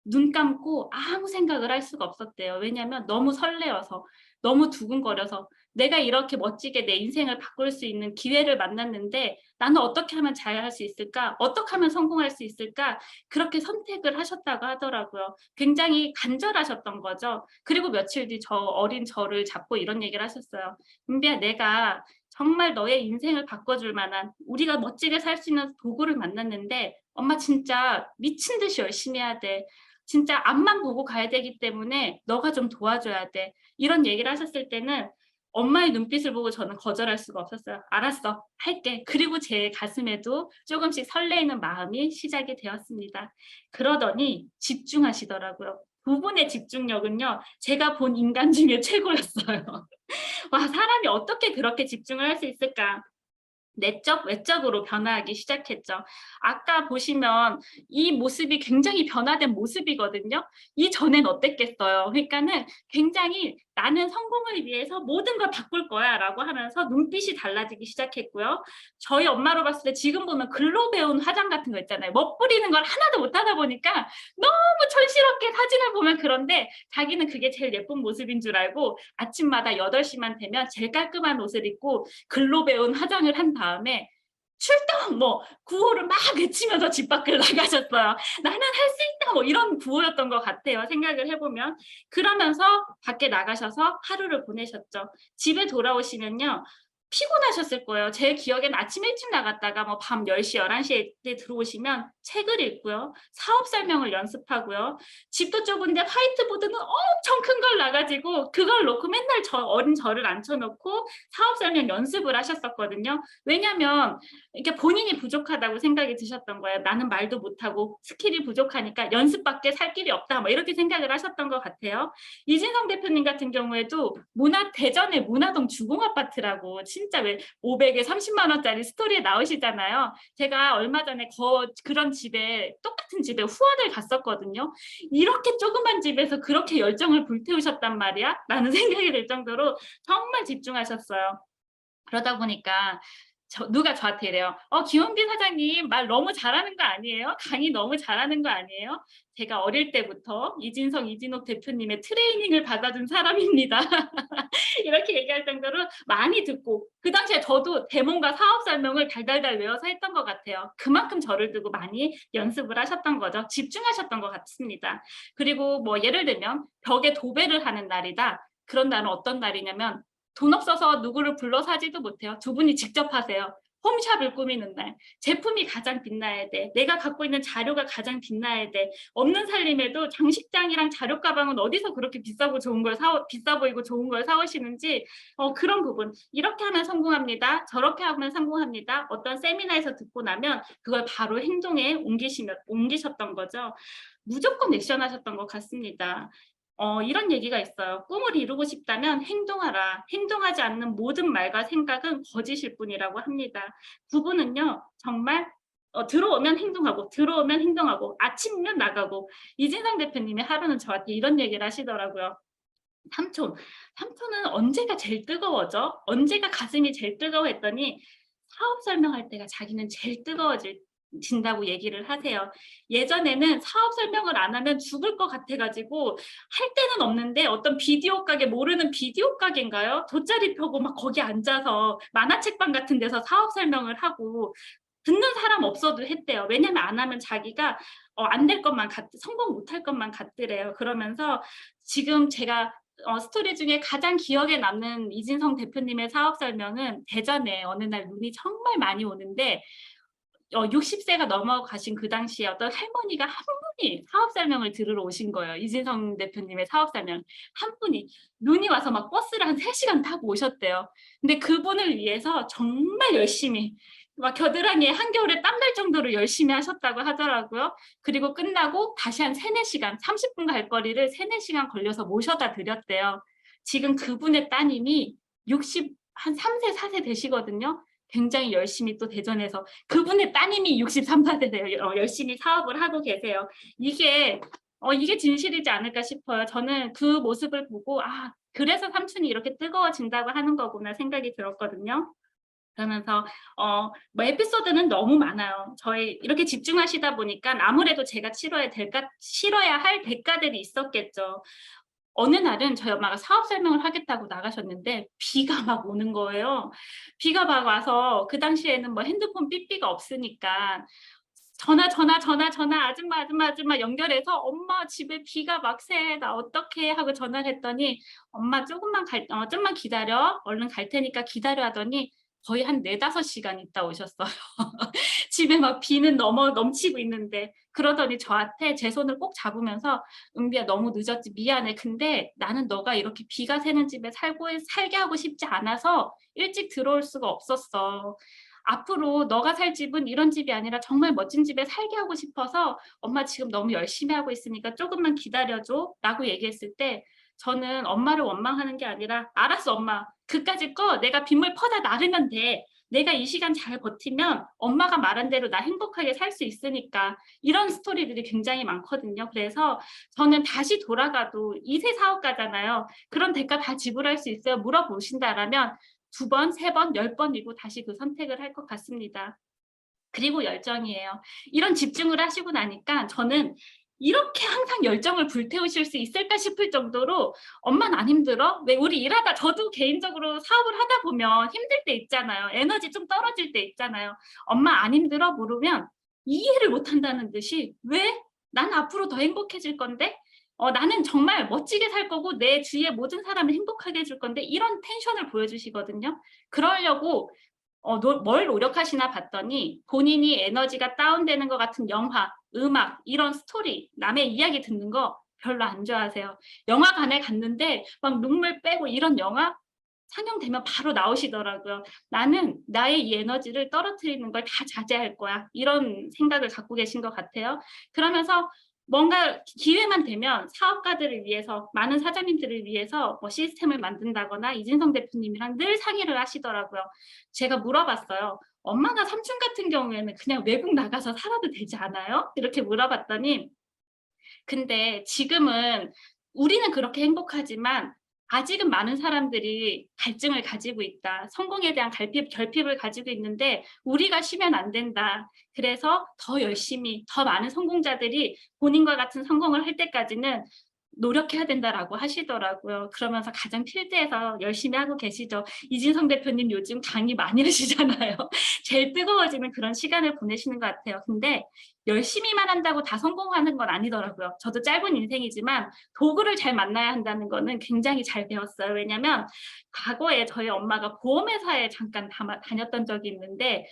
눈 감고 아무 생각을 할 수가 없었대요. 왜냐하면 너무 설레어서, 너무 두근거려서 '내가 이렇게 멋지게 내 인생을 바꿀 수 있는 기회를 만났는데 나는 어떻게 하면 잘할 수 있을까? 어떻게 하면 성공할 수 있을까?' 그렇게 선택을 하셨다고 하더라고요. 굉장히 간절하셨던 거죠. 그리고 며칠 뒤 어린 저를 잡고 이런 얘기를 하셨어요. "은비야, 내가 정말 너의 인생을 바꿔줄 만한 우리가 멋지게 살 수 있는 도구를 만났는데 엄마 진짜 미친 듯이 열심히 해야 돼. 진짜 앞만 보고 가야 되기 때문에 너가 좀 도와줘야 돼." 이런 얘기를 하셨을 때는 엄마의 눈빛을 보고 저는 거절할 수가 없었어요. "알았어. 할게." 그리고 제 가슴에도 조금씩 설레이는 마음이 시작이 되었습니다. 그러더니 집중하시더라고요. 두 분의 집중력은요, 제가 본 인간 중에 최고였어요. 와, 사람이 어떻게 그렇게 집중을 할 수 있을까? 내적, 외적으로 변화하기 시작했죠. 아까 보시면 이 모습이 굉장히 변화된 모습이거든요. 이전엔 어땠겠어요. 그러니까는 굉장히 나는 성공을 위해서 모든 걸 바꿀 거야 라고 하면서 눈빛이 달라지기 시작했고요. 저희 엄마로 봤을 때 지금 보면 글로 배운 화장 같은 거 있잖아요. 멋부리는 걸 하나도 못하다 보니까 너무 촌스럽게 사진을 보면 그런데 자기는 그게 제일 예쁜 모습인 줄 알고 아침마다 8시만 되면 제일 깔끔한 옷을 입고 글로 배운 화장을 한 다음에 출동 뭐 구호를 막 외치면서 집 밖을 나가셨어요. 나는 할 수 있다 뭐 이런 구호였던 것 같아요. 생각을 해보면. 그러면서 밖에 나가셔서 하루를 보내셨죠. 집에 돌아오시면요. 피곤하셨을 거예요. 제 기억엔 아침 일찍 나갔다가 뭐 밤 10시, 11시에 들어오시면 책을 읽고요. 사업 설명을 연습하고요. 집도 좁은데 화이트보드는 엄청 큰 걸 놔가지고 그걸 놓고 맨날 어린 저를 앉혀놓고 사업 설명 연습을 하셨었거든요. 왜냐면 이게 본인이 부족하다고 생각이 드셨던 거예요. 나는 말도 못하고 스킬이 부족하니까 연습밖에 살 길이 없다. 뭐 이렇게 생각을 하셨던 것 같아요. 이진성 대표님 같은 경우에도 대전의 문화동 주공아파트라고 진짜 왜 500에 30만 원짜리 스토리에 나오시잖아요. 제가 얼마 전에 그런 집에 똑같은 집에 후원을 갔었거든요. 이렇게 조그만 집에서 그렇게 열정을 불태우셨단 말이야? 라는 생각이 들 정도로 정말 집중하셨어요. 그러다 보니까 누가 저한테 이래요. 김은비 사장님 말 너무 잘하는 거 아니에요? 강의 너무 잘하는 거 아니에요? 제가 어릴 때부터 이진성, 이진옥 대표님의 트레이닝을 받아준 사람입니다. 이렇게 얘기할 정도로 많이 듣고 그 당시에 저도 데몬과 사업 설명을 달달달 외워서 했던 것 같아요. 그만큼 저를 두고 많이 연습을 하셨던 거죠. 집중하셨던 것 같습니다. 그리고 뭐 예를 들면 벽에 도배를 하는 날이다. 그런 날은 어떤 날이냐면 돈 없어서 누구를 불러서 하지도 못해요. 두 분이 직접 하세요. 홈샵을 꾸미는 날. 제품이 가장 빛나야 돼. 내가 갖고 있는 자료가 가장 빛나야 돼. 없는 살림에도 장식장이랑 자료 가방은 어디서 그렇게 비싸 보이고 좋은 걸 사오시는지 그런 부분. 이렇게 하면 성공합니다. 저렇게 하면 성공합니다. 어떤 세미나에서 듣고 나면 그걸 바로 행동에 옮기셨던 거죠. 무조건 액션하셨던 것 같습니다. 이런 얘기가 있어요. 꿈을 이루고 싶다면 행동하라. 행동하지 않는 모든 말과 생각은 거짓일 뿐이라고 합니다. 부부는요, 정말 들어오면 행동하고, 아침이면 나가고. 이진상 대표님의 하루는 저한테 이런 얘기를 하시더라고요. 삼촌은 언제가 제일 뜨거워져? 언제가 가슴이 제일 뜨거워 했더니 사업 설명할 때가 자기는 제일 진다고 얘기를 하세요. 예전에는 사업 설명을 안 하면 죽을 것 같아가지고 할 때는 없는데 어떤 비디오 가게 모르는 비디오 가게인가요? 돗자리 펴고 막 거기 앉아서 만화책방 같은 데서 사업 설명을 하고 듣는 사람 없어도 했대요. 왜냐면 안 하면 자기가 안 될 것만 성공 못할 것만 같더래요. 그러면서 지금 제가 스토리 중에 가장 기억에 남는 이진성 대표님의 사업 설명은 대전에 어느 날 눈이 정말 많이 오는데 60세가 넘어가신 그 당시에 어떤 할머니가 한 분이 사업 설명을 들으러 오신 거예요. 이진성 대표님의 사업 설명 한 분이 눈이 와서 막 버스를 한 3시간 타고 오셨대요. 근데 그분을 위해서 정말 열심히 막 겨드랑이에 한겨울에 땀날 정도로 열심히 하셨다고 하더라고요. 그리고 끝나고 다시 한 3-4시간, 30분 갈 거리를 3-4시간 걸려서 모셔다 드렸대요. 지금 그분의 따님이 한 3세, 4세 되시거든요. 굉장히 열심히 또 대전에서 그분의 따님이 63, 4세 돼요. 열심히 사업을 하고 계세요. 이게 진실이지 않을까 싶어요. 저는 그 모습을 보고 그래서 삼촌이 이렇게 뜨거워진다고 하는 거구나 생각이 들었거든요. 그러면서 뭐 에피소드는 너무 많아요. 저희 이렇게 집중하시다 보니까 아무래도 제가 치러야 할 대가들이 있었겠죠. 어느 날은 저희 엄마가 사업 설명을 하겠다고 나가셨는데 비가 막 오는 거예요. 비가 막 와서 그 당시에는 뭐 핸드폰 삐삐가 없으니까 전화 아줌마 연결해서 엄마 집에 비가 막 새. 나 어떡해 하고 전화를 했더니 엄마 좀만 기다려. 얼른 갈 테니까 기다려 하더니 거의 한 4-5시간 있다 오셨어요. 집에 막 비는 넘치고 있는데 그러더니 저한테 제 손을 꼭 잡으면서 은비야 너무 늦었지 미안해. 근데 나는 너가 이렇게 비가 새는 집에 살게 하고 싶지 않아서 일찍 들어올 수가 없었어. 앞으로 너가 살 집은 이런 집이 아니라 정말 멋진 집에 살게 하고 싶어서 엄마 지금 너무 열심히 하고 있으니까 조금만 기다려줘 라고 얘기했을 때 저는 엄마를 원망하는 게 아니라 알았어 엄마 그까짓 거 내가 빗물 퍼다 나르면 돼. 내가 이 시간 잘 버티면 엄마가 말한 대로 나 행복하게 살 수 있으니까. 이런 스토리들이 굉장히 많거든요. 그래서 저는 다시 돌아가도 2세 사업가잖아요. 그런 대가 다 지불할 수 있어요? 물어보신다라면 2번, 3번, 10번이고 다시 그 선택을 할 것 같습니다. 그리고 열정이에요. 이런 집중을 하시고 나니까 저는 이렇게 항상 열정을 불태우실 수 있을까 싶을 정도로 엄마는 안 힘들어? 왜 우리 일하다 저도 개인적으로 사업을 하다 보면 힘들 때 있잖아요. 에너지 좀 떨어질 때 있잖아요. 엄마 안 힘들어? 물으면 이해를 못 한다는 듯이 왜? 난 앞으로 더 행복해질 건데? 나는 정말 멋지게 살 거고 내 주위의 모든 사람을 행복하게 해줄 건데 이런 텐션을 보여주시거든요. 그러려고 뭘 노력하시나 봤더니 본인이 에너지가 다운되는 것 같은 영화, 음악, 이런 스토리, 남의 이야기 듣는 거 별로 안 좋아하세요. 영화관에 갔는데 막 눈물 빼고 이런 영화 상영되면 바로 나오시더라고요. 나는 나의 이 에너지를 떨어뜨리는 걸 다 자제할 거야. 이런 생각을 갖고 계신 것 같아요. 그러면서 뭔가 기회만 되면 사업가들을 위해서, 많은 사장님들을 위해서 뭐 시스템을 만든다거나 이진성 대표님이랑 늘 상의를 하시더라고요. 제가 물어봤어요. 엄마나 삼촌 같은 경우에는 그냥 외국 나가서 살아도 되지 않아요? 이렇게 물어봤더니 근데 지금은 우리는 그렇게 행복하지만 아직은 많은 사람들이 갈증을 가지고 있다. 성공에 대한 결핍을 가지고 있는데 우리가 쉬면 안 된다. 그래서 더 열심히 더 많은 성공자들이 본인과 같은 성공을 할 때까지는 노력해야 된다라고 하시더라고요. 그러면서 가장 필드에서 열심히 하고 계시죠. 이진성 대표님 요즘 강의 많이 하시잖아요. 제일 뜨거워지는 그런 시간을 보내시는 것 같아요. 근데 열심히만 한다고 다 성공하는 건 아니더라고요. 저도 짧은 인생이지만 도구를 잘 만나야 한다는 거는 굉장히 잘 배웠어요. 왜냐면 과거에 저희 엄마가 보험회사에 잠깐 다녔던 적이 있는데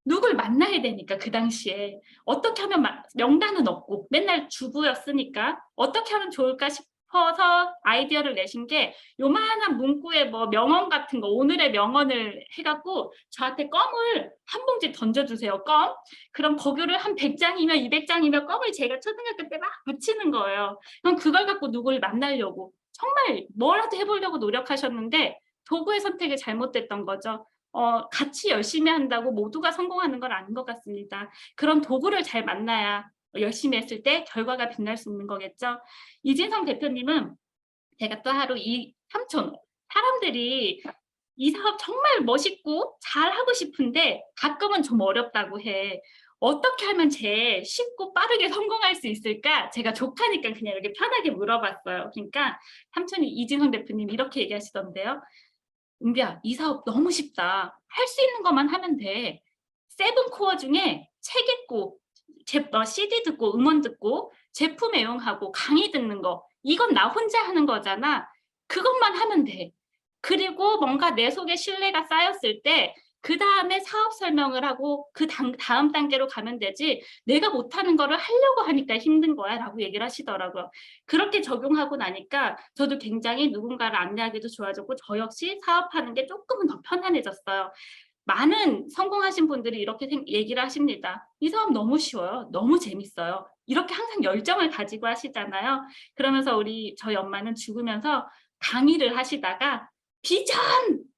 누굴 만나야 되니까 그 당시에 어떻게 하면 명단은 없고 맨날 주부였으니까 어떻게 하면 좋을까 싶어서 아이디어를 내신 게 요만한 문구에 뭐 명언 같은 거 오늘의 명언을 해갖고 저한테 껌을 한 봉지 던져주세요. 껌. 그럼 거기를 한 100장이면 200장이면 껌을 제가 초등학교 때 막 붙이는 거예요. 그럼 그걸 갖고 누굴 만나려고 정말 뭐라도 해보려고 노력하셨는데 도구의 선택이 잘못됐던 거죠. 같이 열심히 한다고 모두가 성공하는 건 아닌 것 같습니다. 그런 도구를 잘 만나야 열심히 했을 때 결과가 빛날 수 있는 거겠죠. 이진성 대표님은 제가 또 하루 이 삼촌, 사람들이 이 사업 정말 멋있고 잘하고 싶은데 가끔은 좀 어렵다고 해. 어떻게 하면 제일 쉽고 빠르게 성공할 수 있을까? 제가 조카니까 그냥 이렇게 편하게 물어봤어요. 그러니까 삼촌이 이진성 대표님 이렇게 얘기하시던데요. 은비야, 이 사업 너무 쉽다. 할 수 있는 것만 하면 돼. 7코어 중에 책 읽고, CD 듣고, 음원 듣고, 제품 애용하고, 강의 듣는 거. 이건 나 혼자 하는 거잖아. 그것만 하면 돼. 그리고 뭔가 내 속에 신뢰가 쌓였을 때, 그 다음에 사업 설명을 하고, 다음 단계로 가면 되지. 내가 못하는 거를 하려고 하니까 힘든 거야. 라고 얘기를 하시더라고요. 그렇게 적용하고 나니까 저도 굉장히 누군가를 안내하기도 좋아졌고 저 역시 사업하는 게 조금은 더 편안해졌어요. 많은 성공하신 분들이 이렇게 얘기를 하십니다. 이 사업 너무 쉬워요. 너무 재밌어요. 이렇게 항상 열정을 가지고 하시잖아요. 그러면서 저희 엄마는 죽으면서 강의를 하시다가 비전!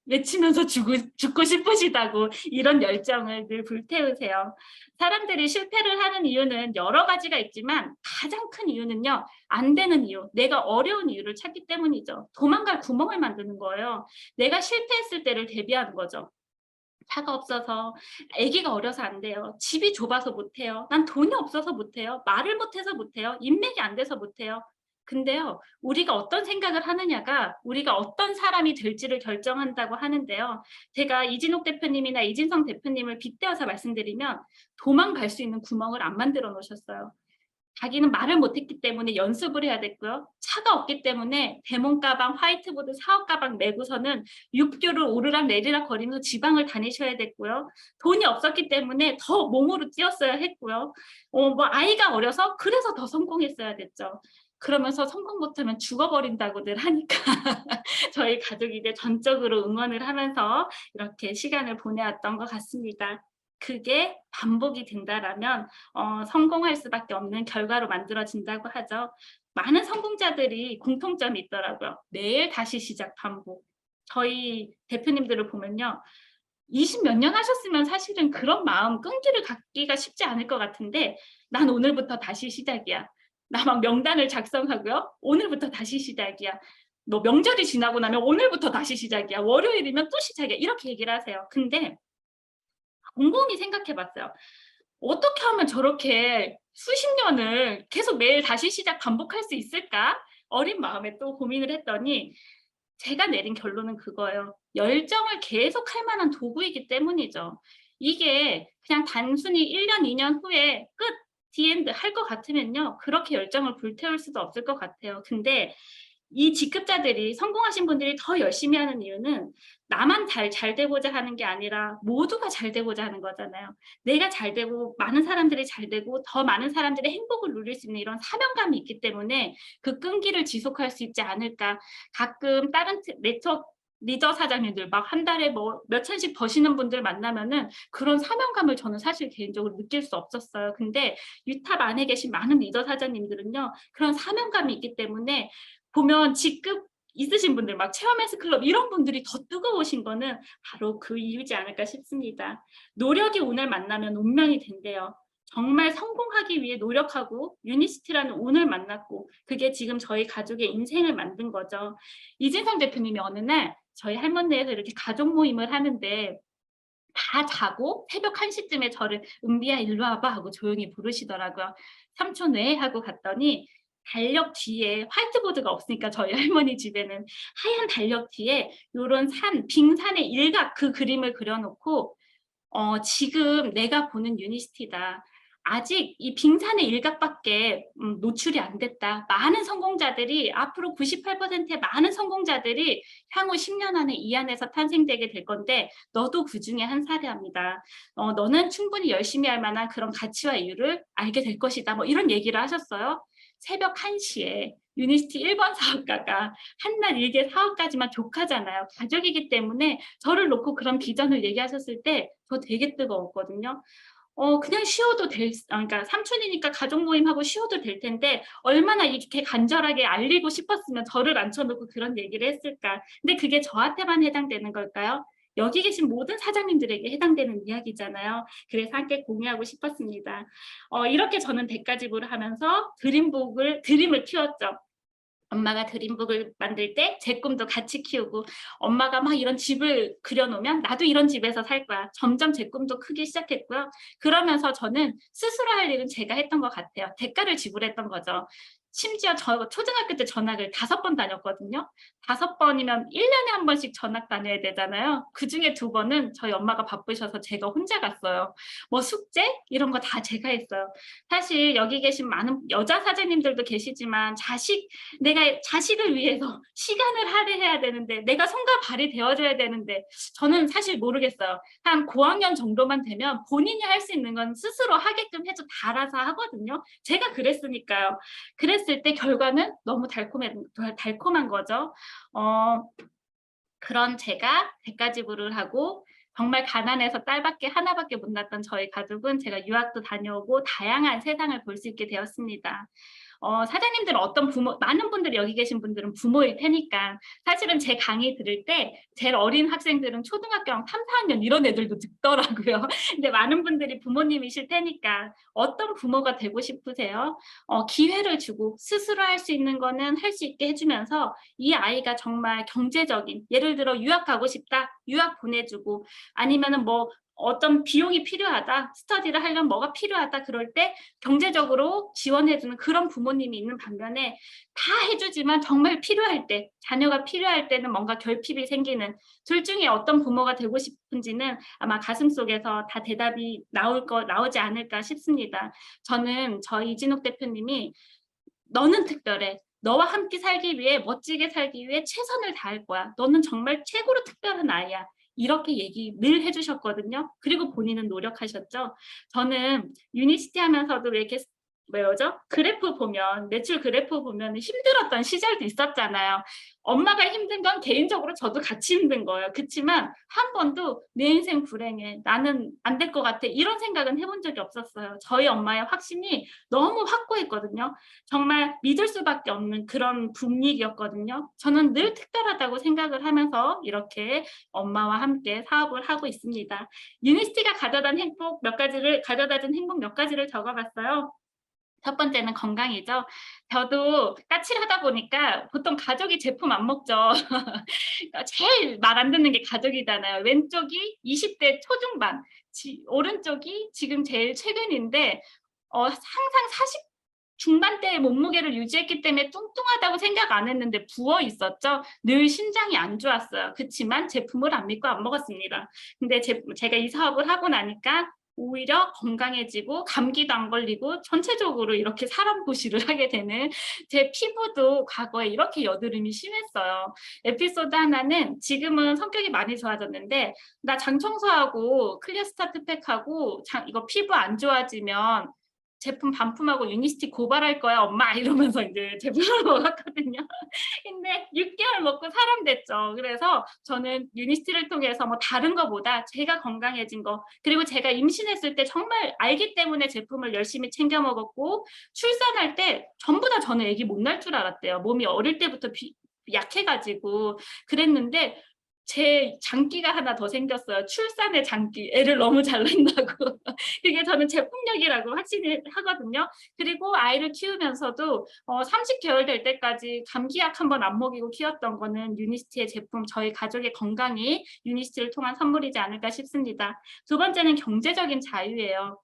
외치면서 죽고 싶으시다고 이런 열정을 늘 불태우세요. 사람들이 실패를 하는 이유는 여러 가지가 있지만 가장 큰 이유는요. 안 되는 이유, 내가 어려운 이유를 찾기 때문이죠. 도망갈 구멍을 만드는 거예요. 내가 실패했을 때를 대비하는 거죠. 차가 없어서, 아기가 어려서 안 돼요. 집이 좁아서 못 해요. 난 돈이 없어서 못 해요. 말을 못해서 못 해요. 인맥이 안 돼서 못 해요. 근데요, 우리가 어떤 생각을 하느냐가 우리가 어떤 사람이 될지를 결정한다고 하는데요. 제가 이진옥 대표님이나 이진성 대표님을 빗대어서 말씀드리면 도망갈 수 있는 구멍을 안 만들어 놓으셨어요. 자기는 말을 못했기 때문에 연습을 해야 됐고요. 차가 없기 때문에 대문 가방, 화이트보드, 사업 가방 메고서는 육교를 오르락 내리락 거리면서 지방을 다니셔야 됐고요. 돈이 없었기 때문에 더 몸으로 뛰었어야 했고요. 뭐 아이가 어려서 그래서 더 성공했어야 됐죠. 그러면서 성공 못하면 죽어버린다고들 하니까 저희 가족이 이제 전적으로 응원을 하면서 이렇게 시간을 보내왔던 것 같습니다. 그게 반복이 된다라면 성공할 수밖에 없는 결과로 만들어진다고 하죠. 많은 성공자들이 공통점이 있더라고요. 매일 다시 시작 반복. 저희 대표님들을 보면요. 20 몇 년 하셨으면 사실은 그런 마음 끈기를 갖기가 쉽지 않을 것 같은데 "난 오늘부터 다시 시작이야." 나 막 명단을 작성하고요. "오늘부터 다시 시작이야." 뭐 명절이 지나고 나면 "오늘부터 다시 시작이야. 월요일이면 또 시작이야." 이렇게 얘기를 하세요. 근데 곰곰이 생각해 봤어요. 어떻게 하면 저렇게 수십 년을 계속 매일 다시 시작 반복할 수 있을까? 어린 마음에 또 고민을 했더니 제가 내린 결론은 그거예요. 열정을 계속할 만한 도구이기 때문이죠. 이게 그냥 단순히 1 년, 2년 후에 끝, the end 할 것 같으면요. 그렇게 열정을 불태울 수도 없을 것 같아요. 근데 이 직급자들이 성공하신 분들이 더 열심히 하는 이유는 나만 잘 되고자 하는 게 아니라 모두가 잘 되고자 하는 거잖아요. 내가 잘 되고 많은 사람들이 잘 되고 더 많은 사람들의 행복을 누릴 수 있는 이런 사명감이 있기 때문에 그 끈기를 지속할 수 있지 않을까. 가끔 다른 네트워크 리더 사장님들 막 한 달에 뭐 몇 천씩 버시는 분들 만나면은 그런 사명감을 저는 사실 개인적으로 느낄 수 없었어요. 근데 유탑 안에 계신 많은 리더 사장님들은요. 그런 사명감이 있기 때문에 보면 직급 있으신 분들 막 체험헬스 클럽 이런 분들이 더 뜨거우신 거는 바로 그 이유지 않을까 싶습니다. 노력이 오늘 만나면 운명이 된대요. 정말 성공하기 위해 노력하고 유니시티라는 운을 만났고 그게 지금 저희 가족의 인생을 만든 거죠. 이진성 대표님이 어느 날 저희 할머니에서 이렇게 가족 모임을 하는데 다 자고 새벽 1 시쯤에 저를 "은비야 일로 와 봐." 하고 조용히 부르시더라고요. "삼촌 왜?" 하고 갔더니 달력 뒤에 화이트보드가 없으니까 저희 할머니 집에는 하얀 달력 뒤에 요런 빙산의 일각 그 그림을 그려 놓고 "지금 내가 보는 유니시티다. 아직 이 빙산의 일각밖에 노출이 안 됐다. 많은 성공자들이 앞으로 98%의 많은 성공자들이 향후 10년 안에 이 안에서 탄생되게 될 건데 너도 그중에 한 사례입니다. 너는 충분히 열심히 할 만한 그런 가치와 이유를 알게 될 것이다." 뭐 이런 얘기를 하셨어요. 새벽 1 시에 유니시티 1번 사업가가 한날 일개 사업가지만 조카잖아요. 가족이기 때문에 저를 놓고 그런 비전을 얘기하셨을 때 저 되게 뜨거웠거든요. 그냥 쉬어도 그러니까 삼촌이니까 가족 모임하고 쉬어도 될 텐데 얼마나 이렇게 간절하게 알리고 싶었으면 저를 앉혀 놓고 그런 얘기를 했을까. 근데 그게 저한테만 해당되는 걸까요? 여기 계신 모든 사장님들에게 해당되는 이야기잖아요. 그래서 함께 공유하고 싶었습니다. 이렇게 저는 대가집을 하면서 드림을 키웠죠. 엄마가 드림북을 만들 때 제 꿈도 같이 키우고 엄마가 막 이런 집을 그려 놓으면 '나도 이런 집에서 살 거야.' 점점 제 꿈도 크기 시작했고요. 그러면서 저는 스스로 할 일은 제가 했던 것 같아요. 대가를 지불했던 거죠. 심지어 저 초등학교 때 전학을 5번 다녔거든요. 5번이면 1 년에 한 번씩 전학 다녀야 되잖아요. 그중에 2번은 저희 엄마가 바쁘셔서 제가 혼자 갔어요. 뭐 숙제 이런 거 다 제가 했어요. 사실 여기 계신 많은 여자 사장님들도 계시지만 내가 자식을 위해서 시간을 할애해야 되는데 내가 손과 발이 되어 줘야 되는데 저는 사실 모르겠어요. 한 고학년 정도만 되면 본인이 할 수 있는 건 스스로 하게끔 해줘 달아서 하거든요. 제가 그랬으니까요. 그랬을 때 결과는 너무 달콤한 거죠. 어 그런 제가 대가지불을 하고 정말 가난해서 딸밖에 하나밖에 못 낳았던 저희 가족은 제가 유학도 다녀오고 다양한 세상을 볼 수 있게 되었습니다. 사장님들은 어떤 부모 많은 분들이 여기 계신 분들은 부모일 테니까 사실은 제 강의 들을 때 제일 어린 학생들은 초등학교 한 3-4 학년 이런 애들도 듣더라고요. 근데 많은 분들이 부모님이실 테니까 어떤 부모가 되고 싶으세요? 기회를 주고 스스로 할 수 있는 거는 할 수 있게 해 주면서 이 아이가 정말 경제적인 예를 들어 "유학 가고 싶다." 유학 보내 주고 아니면은 뭐 어떤 비용이 필요하다. 스터디를 하려면 뭐가 필요하다. 그럴 때 경제적으로 지원해 주는 그런 부모님이 있는 반면에 다 해 주지만 정말 필요할 때 자녀가 필요할 때는 뭔가 결핍이 생기는 둘 중에 어떤 부모가 되고 싶은지는 아마 가슴속에서 다 대답이 나오지 않을까 싶습니다. 저는 저희 이진욱 대표님이 "너는 특별해. 너와 함께 살기 위해 멋지게 살기 위해 최선을 다할 거야. 너는 정말 최고로 특별한 아이야." 이렇게 얘기 늘 해 주셨거든요. 그리고 본인은 노력하셨죠. 저는 유니시티 하면서도 왜 이렇게 뭐죠? 그래프 보면 매출 그래프 보면 힘들었던 시절도 있었잖아요. 엄마가 힘든 건 개인적으로 저도 같이 힘든 거예요. 그치만 한 번도 '내 인생 불행해. 나는 안 될 것 같아.' 이런 생각은 해본 적이 없었어요. 저희 엄마의 확신이 너무 확고했거든요. 정말 믿을 수밖에 없는 그런 분위기였거든요. 저는 늘 특별하다고 생각을 하면서 이렇게 엄마와 함께 사업을 하고 있습니다. 유니스티가 가져다 준 행복 몇 가지를 적어 봤어요. 첫 번째는 건강이죠. 저도 까칠하다 보니까 보통 가족이 제품 안 먹죠. 제일 말 안 듣는 게 가족이잖아요. 왼쪽이 20대 초중반, 오른쪽이 지금 제일 최근인데 항상 40 중반대의 몸무게를 유지했기 때문에 뚱뚱하다고 생각 안 했는데 부어 있었죠. 늘 신장이 안 좋았어요. 그치만 제품을 안 믿고 안 먹었습니다. 근데 제가 이 사업을 하고 나니까 오히려 건강해지고 감기도 안 걸리고 전체적으로 이렇게 사람 보시를 하게 되는, 제 피부도 과거에 이렇게 여드름이 심했어요. 에피소드 하나는, 지금은 성격이 많이 좋아졌는데 "나 장 청소하고 클리어 스타트 팩하고 장 이거 피부 안 좋아지면 제품 반품하고 유니스티 고발할 거야 엄마." 이러면서 인제 제품을 먹었거든요. 근데 6개월 먹고 사람 됐죠. 그래서 저는 유니스티를 통해서 뭐 다른 거보다 제가 건강해진 거, 그리고 제가 임신했을 때 정말 알기 때문에 제품을 열심히 챙겨 먹었고, 출산할 때 전부 다 저는 아기 못 낳을 줄 알았대요. 몸이 어릴 때부터 약해 가지고 그랬는데 제 장기가 하나 더 생겼어요. 출산의 장기. 애를 너무 잘 낳는다고. 그게 저는 제품력이라고 확신을 하거든요. 그리고 아이를 키우면서도 30개월 될 때까지 감기약 한 번 안 먹이고 키웠던 거는 유니스티의 제품, 저희 가족의 건강이 유니스티를 통한 선물이지 않을까 싶습니다. 두 번째는 경제적인 자유예요.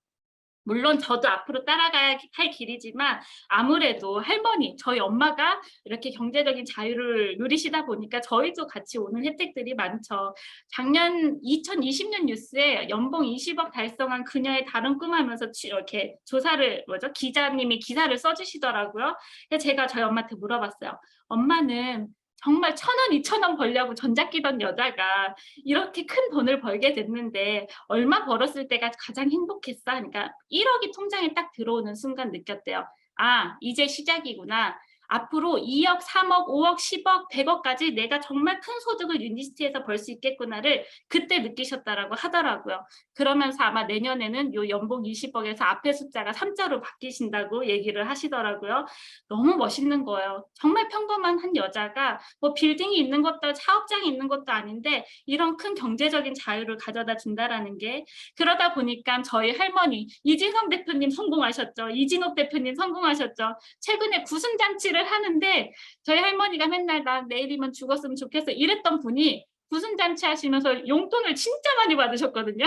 물론 저도 앞으로 따라가야 할 길이지만 아무래도 할머니, 저희 엄마가 이렇게 경제적인 자유를 누리시다 보니까 저희도 같이 오는 혜택들이 많죠. 작년 2020년 뉴스에 연봉 20억 달성한 그녀의 다른 꿈 하면서 이렇게 조사를, 기자님이 기사를 써 주시더라고요. 그래서 제가 저희 엄마한테 물어봤어요. "엄마는 정말 1,000원, 2,000원 벌려고 전작 끼던 여자가 이렇게 큰 돈을 벌게 됐는데 얼마 벌었을 때가 가장 행복했어?" 그러니까 1억이 통장에 딱 들어오는 순간 느꼈대요. '아, 이제 시작이구나. 앞으로 2억, 3억, 5억, 10억, 100억까지 내가 정말 큰 소득을 유니스티에서 벌 수 있겠구나.'를 그때 느끼셨다라고 하더라고요. 그러면서 아마 내년에는 요 연봉 20억에서 앞에 숫자가 3자로 바뀌신다고 얘기를 하시더라고요. 너무 멋있는 거예요. 정말 평범한 한 여자가 뭐 빌딩이 있는 것도 사업장이 있는 것도 아닌데 이런 큰 경제적인 자유를 가져다 준다라는 게, 그러다 보니까 저희 할머니 이진성 대표님 성공하셨죠. 이진옥 대표님 성공하셨죠. 최근에 구순잔치를 하는데 저희 할머니가 맨날 "나 내일이면 죽었으면 좋겠어." 이랬던 분이 구순잔치 하시면서 용돈을 진짜 많이 받으셨거든요.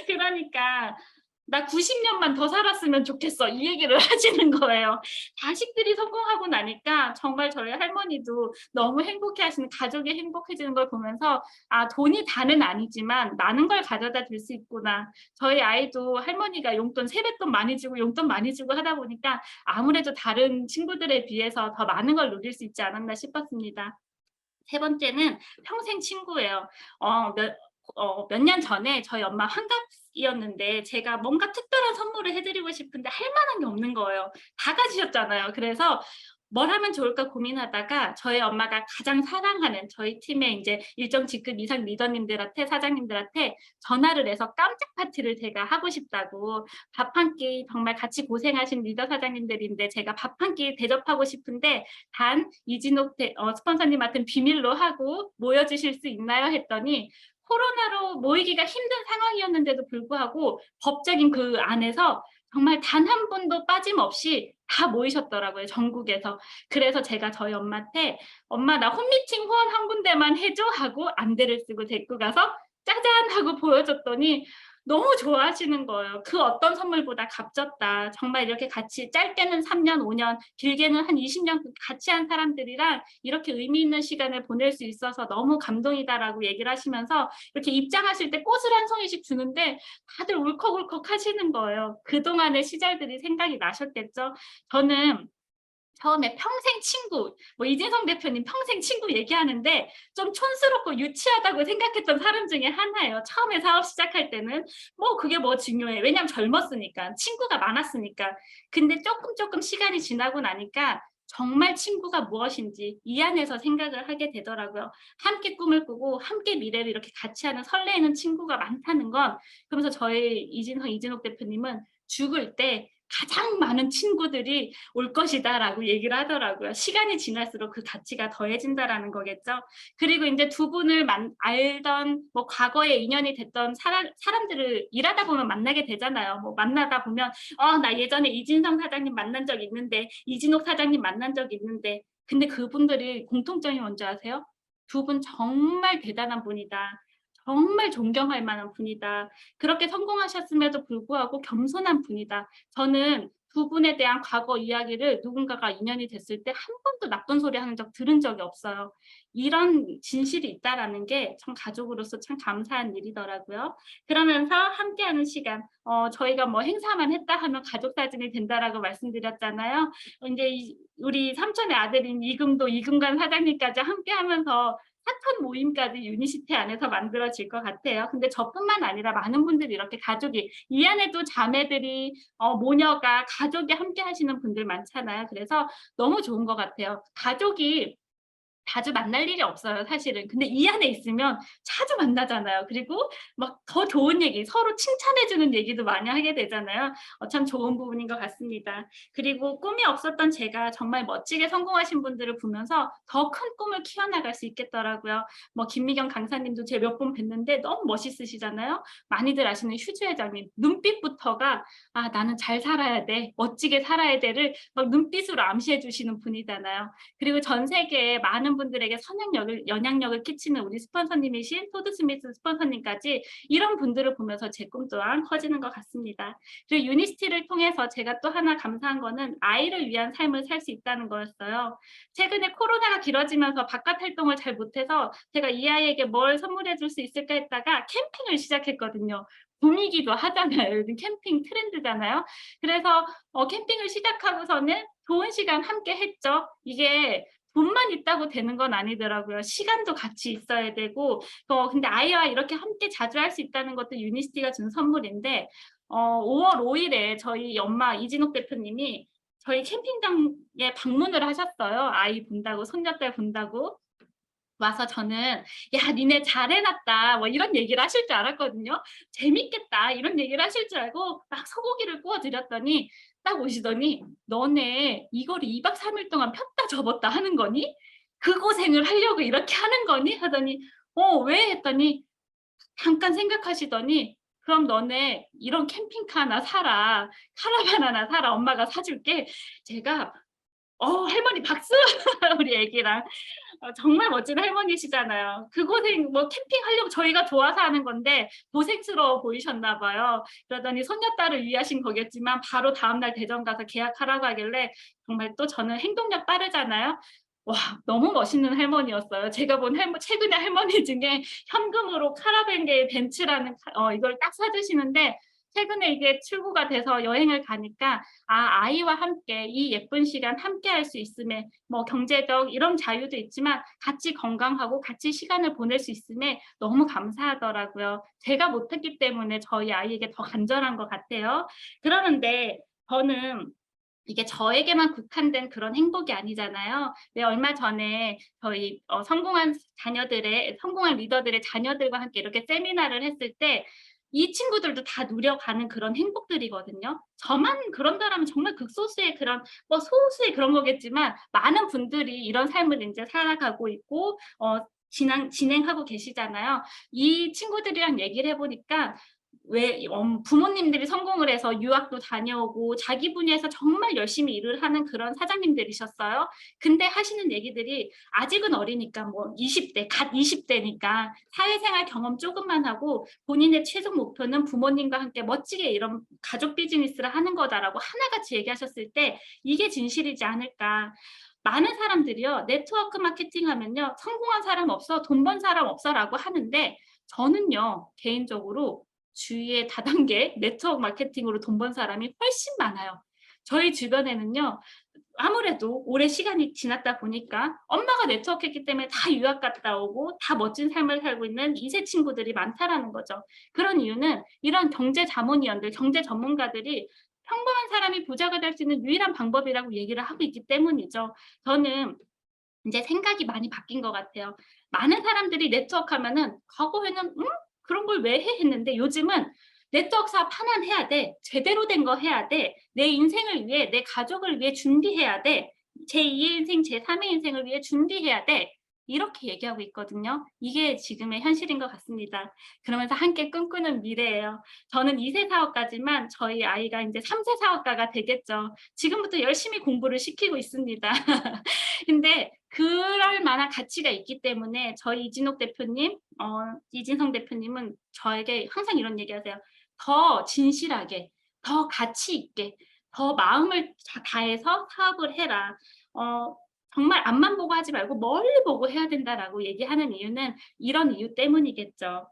그러니까 "나 90년만 더 살았으면 좋겠어." 이 얘기를 하시는 거예요. 자식들이 성공하고 나니까 정말 저희 할머니도 너무 행복해하시는, 가족이 행복해지는 걸 보면서 '아, 돈이 다는 아니지만 많은 걸 가져다 줄 수 있구나.' 저희 아이도 할머니가 용돈 세뱃돈 많이 주고 용돈 많이 주고 하다 보니까 아무래도 다른 친구들에 비해서 더 많은 걸 누릴 수 있지 않았나 싶었습니다. 세 번째는 평생 친구예요. 몇 년 전에 저희 엄마 환갑이었는데 제가 뭔가 특별한 선물을 해 드리고 싶은데 할 만한 게 없는 거예요. 다 가지셨잖아요. 그래서 뭘 하면 좋을까 고민하다가 저희 엄마가 가장 사랑하는 저희 팀의 인제 일정 직급 이상 리더님들한테, 사장님들한테 전화를 해서 깜짝 파티를 제가 하고 싶다고, 밥 한 끼, 정말 같이 고생하신 리더 사장님들인데 제가 밥 한 끼 대접하고 싶은데 단 이진옥 스폰서님한테는 비밀로 하고 모여 주실 수 있나요? 했더니, 코로나로 모이기가 힘든 상황이었는데도 불구하고 법적인 그 안에서 정말 단 한 분도 빠짐없이 다 모이셨더라고요, 전국에서. 그래서 제가 저희 엄마한테 "엄마, 나 홈미팅 후원 한 군데만 해 줘." 하고 안대를 쓰고 데리고 가서 "짜잔." 하고 보여줬더니 너무 좋아하시는 거예요. "그 어떤 선물보다 값졌다. 정말 이렇게 같이 짧게는 3 년, 5 년, 길게는 한 20년 같이 한 사람들이랑 이렇게 의미 있는 시간을 보낼 수 있어서 너무 감동이다."라고 얘기를 하시면서 이렇게 입장하실 때 꽃을 한 송이씩 주는데 다들 울컥울컥 하시는 거예요. 그동안의 시절들이 생각이 나셨겠죠. 저는 처음에 평생 친구, 뭐 이재성 대표님 평생 친구 얘기하는데 좀 촌스럽고 유치하다고 생각했던 사람 중에 하나예요. 처음에 사업 시작할 때는 뭐 그게 뭐 중요해. 왜냐면 젊었으니까, 친구가 많았으니까. 근데 조금 시간이 지나고 나니까 정말 친구가 무엇인지 이 안에서 생각을 하게 되더라고요. 함께 꿈을 꾸고 함께 미래를 이렇게 같이 하는 설레이는 친구가 많다는 건, 그러면서 저희 이진옥 대표님은 죽을 때 가장 많은 친구들이 올 것이다라고 얘기를 하더라고요. 시간이 지날수록 그 가치가 더해진다라는 거겠죠. 그리고 이제 두 분을 알던 뭐 과거에 인연이 됐던 사람들을 일하다 보면 만나게 되잖아요. 뭐 만나다 보면 나 예전에 이진성 사장님 만난 적 있는데, 이진옥 사장님 만난 적 있는데, 근데 그분들이 공통점이 뭔지 아세요? 두 분 정말 대단한 분이다. 정말 존경할 만한 분이다. 그렇게 성공하셨음에도 불구하고 겸손한 분이다. 저는 두 분에 대한 과거 이야기를 누군가가 인연이 됐을 때 한 번도 나쁜 소리 하는 적 들은 적이 없어요. 이런 진실이 있다라는 게 참 가족으로서 참 감사한 일이더라고요. 그러면서 함께하는 시간, 저희가 뭐 행사만 했다 하면 가족 사진이 된다라고 말씀드렸잖아요. 이제 우리 삼촌의 아들인 이금관 사장님까지 함께하면서 사촌 모임까지 유니시티 안에서 만들어질 것 같아요. 근데 저뿐만 아니라 많은 분들이 이렇게 가족이, 이 안에도 자매들이, 모녀가, 가족이 함께 하시는 분들 많잖아요. 그래서 너무 좋은 것 같아요. 가족이 자주 만날 일이 없어요, 사실은. 근데 이 안에 있으면 자주 만나잖아요. 그리고 막 더 좋은 얘기, 서로 칭찬해 주는 얘기도 많이 하게 되잖아요. 참 좋은 부분인 것 같습니다. 그리고 꿈이 없었던 제가 정말 멋지게 성공하신 분들을 보면서 더 큰 꿈을 키워나갈 수 있겠더라고요. 뭐 김미경 강사님도 제가 몇 번 뵀는데 너무 멋있으시잖아요. 많이들 아시는 휴즈 회장님, 눈빛부터가 나는 잘 살아야 돼, 멋지게 살아야 돼를 막 눈빛으로 암시해 주시는 분이잖아요. 그리고 전 세계에 많은 분들에게 영향력을 끼치는 우리 스폰서님이신 토드 스미스 스폰서님까지, 이런 분들을 보면서 제 꿈 또한 커지는 것 같습니다. 그리고 유니스티를 통해서 제가 또 하나 감사한 거는 아이를 위한 삶을 살 수 있다는 거였어요. 최근에 코로나가 길어지면서 바깥 활동을 잘 못해서 제가 이 아이에게 뭘 선물해 줄 수 있을까 했다가 캠핑을 시작했거든요. 봄이기도 하잖아요. 요즘 캠핑 트렌드잖아요. 그래서 캠핑을 시작하고서는 좋은 시간 함께 했죠. 이게 돈만 있다고 되는 건 아니더라고요. 시간도 같이 있어야 되고, 근데 아이와 이렇게 함께 자주 할 수 있다는 것도 유니스티가 준 선물인데, 5월 5일에 저희 엄마 이진옥 대표님이 저희 캠핑장에 방문을 하셨어요. 아이 본다고, 손녀딸 본다고. 와서 저는 "야 니네 잘 해놨다." 뭐 이런 얘기를 하실 줄 알았거든요. "재밌겠다." 이런 얘기를 하실 줄 알고 막 소고기를 구워 드렸더니 딱 오시더니 "너네 이거를 2박 3일 동안 폈다 접었다 하는 거니? 그 고생을 하려고 이렇게 하는 거니?" 하더니 왜?" 했더니 잠깐 생각하시더니 "그럼 너네 이런 캠핑카 하나 사라. 카라반 하나 사라. 엄마가 사 줄게." 제가 할머니 박수! 우리 애기랑. 정말 멋진 할머니시잖아요. 그 고생, 뭐 캠핑하려고 저희가 좋아서 하는 건데 고생스러워 보이셨나 봐요. 그러더니 손녀딸을 위하신 거겠지만 바로 다음날 대전 가서 계약하라고 하길래, 정말 또 저는 행동력 빠르잖아요. 와, 너무 멋있는 할머니였어요. 제가 본 최근의 할머니 중에 현금으로 카라반계의 벤츠라는 이걸 딱 사 주시는데, 최근에 이게 출고가 돼서 여행을 가니까 아이와 함께 이 예쁜 시간 함께 할 수 있음에, 뭐 경제적 이런 자유도 있지만 같이 건강하고 같이 시간을 보낼 수 있음에 너무 감사하더라고요. 제가 못했기 때문에 저희 아이에게 더 간절한 것 같아요. 그러는데 저는 이게 저에게만 국한된 그런 행복이 아니잖아요. 왜 얼마 전에 저희 성공한 리더들의 자녀들과 함께 이렇게 세미나를 했을 때 이 친구들도 다 누려가는 그런 행복들이거든요. 저만 그런다라면 정말 극소수의 그런, 뭐 소수의 그런 거겠지만 많은 분들이 이런 삶을 인제 살아가고 있고 진행하고 계시잖아요. 이 친구들이랑 얘기를 해 보니까, 왜 부모님들이 성공을 해서 유학도 다녀오고 자기 분야에서 정말 열심히 일을 하는 그런 사장님들이셨어요. 근데 하시는 얘기들이 아직은 어리니까, 뭐 20대, 갓 20대니까 사회생활 경험 조금만 하고 본인의 최종 목표는 부모님과 함께 멋지게 이런 가족 비즈니스를 하는 거다라고 하나같이 얘기하셨을 때 이게 진실이지 않을까. 많은 사람들이요, 네트워크 마케팅 하면요, 성공한 사람 없어, 돈 번 사람 없어라고 하는데, 저는요, 개인적으로 주위에 다단계 네트워크 마케팅으로 돈 번 사람이 훨씬 많아요. 저희 주변에는요, 아무래도 오래 시간이 지났다 보니까 엄마가 네트워크했기 때문에 다 유학 갔다 오고 다 멋진 삶을 살고 있는 2세 친구들이 많다라는 거죠. 그런 이유는 이런 경제 자문위원들, 경제 전문가들이 평범한 사람이 부자가 될 수 있는 유일한 방법이라고 얘기를 하고 있기 때문이죠. 저는 인제 생각이 많이 바뀐 것 같아요. 많은 사람들이 네트워크 하면은 과거에는 '응? 그런 걸 왜 해?' 했는데 요즘은 '네트워크 사업 하나는 해야 돼. 제대로 된 거 해야 돼. 내 인생을 위해 내 가족을 위해 준비해야 돼. 제2의 인생 제3의 인생을 위해 준비해야 돼.' 이렇게 얘기하고 있거든요. 이게 지금의 현실인 것 같습니다. 그러면서 함께 꿈꾸는 미래예요. 저는 2세 사업가지만 저희 아이가 인제 3세 사업가가 되겠죠. 지금부터 열심히 공부를 시키고 있습니다. 근데 그럴 만한 가치가 있기 때문에 저희 이진옥 대표님, 이진성 대표님은 저에게 항상 이런 얘기하세요. "더 진실하게, 더 가치 있게, 더 마음을 다해서 사업을 해라. 어 정말 앞만 보고 하지 말고 멀리 보고 해야 된다."라고 얘기하는 이유는 이런 이유 때문이겠죠.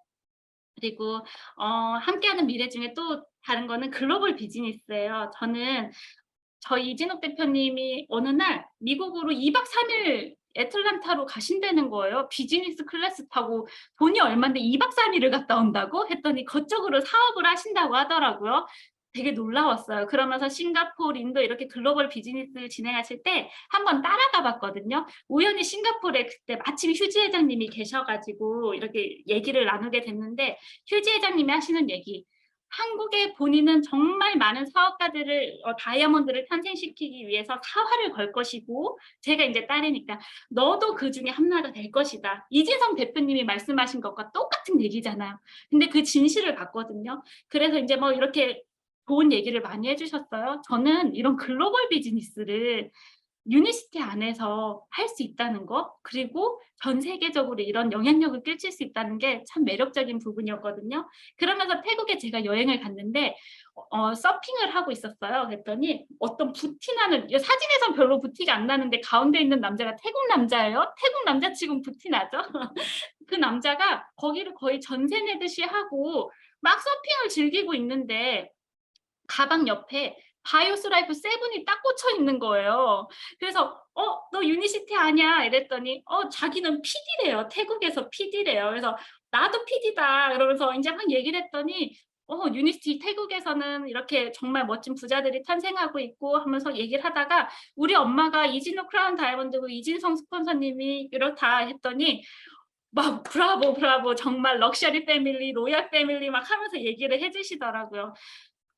그리고 함께하는 미래 중에 또 다른 거는 글로벌 비즈니스예요. 저는 저희 이진욱 대표님이 어느 날 미국으로 2박 3일 애틀랜타로 가신다는 거예요. 비즈니스 클래스 타고 돈이 얼만데 2박 3 일을 갔다 온다고? 했더니 그쪽으로 사업을 하신다고 하더라고요. 되게 놀라웠어요. 그러면서 싱가포르, 인도 이렇게 글로벌 비즈니스를 진행하실 때 한번 따라가 봤거든요. 우연히 싱가포르에 그때 마침 휴지 회장님이 계셔 가지고 이렇게 얘기를 나누게 됐는데 휴지 회장님이 하시는 얘기, 한국에 본인은 정말 많은 사업가들을 다이아몬드를 탄생시키기 위해서 사활을 걸 것이고 제가 인제 딸이니까 "너도 그중에 하나가 될 것이다." 이진성 대표님이 말씀하신 것과 똑같은 얘기잖아요. 근데 그 진실을 봤거든요. 그래서 인제 뭐 이렇게 좋은 얘기를 많이 해 주셨어요. 저는 이런 글로벌 비즈니스를 유니시티 안에서 할 수 있다는 거, 그리고 전 세계적으로 이런 영향력을 끼칠 수 있다는 게 참 매력적인 부분이었거든요. 그러면서 태국에 제가 여행을 갔는데 서핑을 하고 있었어요. 그랬더니 어떤 부티나는, 사진에선 별로 부티가 안 나는데 가운데 있는 남자가 태국 남자예요. 태국 남자치곤 부티 나죠. 그 남자가 거기를 거의 전세 내듯이 하고 막 서핑을 즐기고 있는데 가방 옆에 바이오스 라이프 7이 딱 꽂혀 있는 거예요. 그래서 너 유니시티 아냐?" 이랬더니 자기는 PD래요. 태국에서 PD래요. 그래서 "나도 PD다." 그러면서 인제 막 얘기를 했더니 유니시티 태국에서는 이렇게 정말 멋진 부자들이 탄생하고 있고 하면서 얘기를 하다가 "우리 엄마가 이진욱 크라운 다이아몬드고 이진성 스폰서님이 이렇다." 했더니 막 "브라보, 브라보. 정말 럭셔리 패밀리, 로얄 패밀리." 막 하면서 얘기를 해 주시더라고요.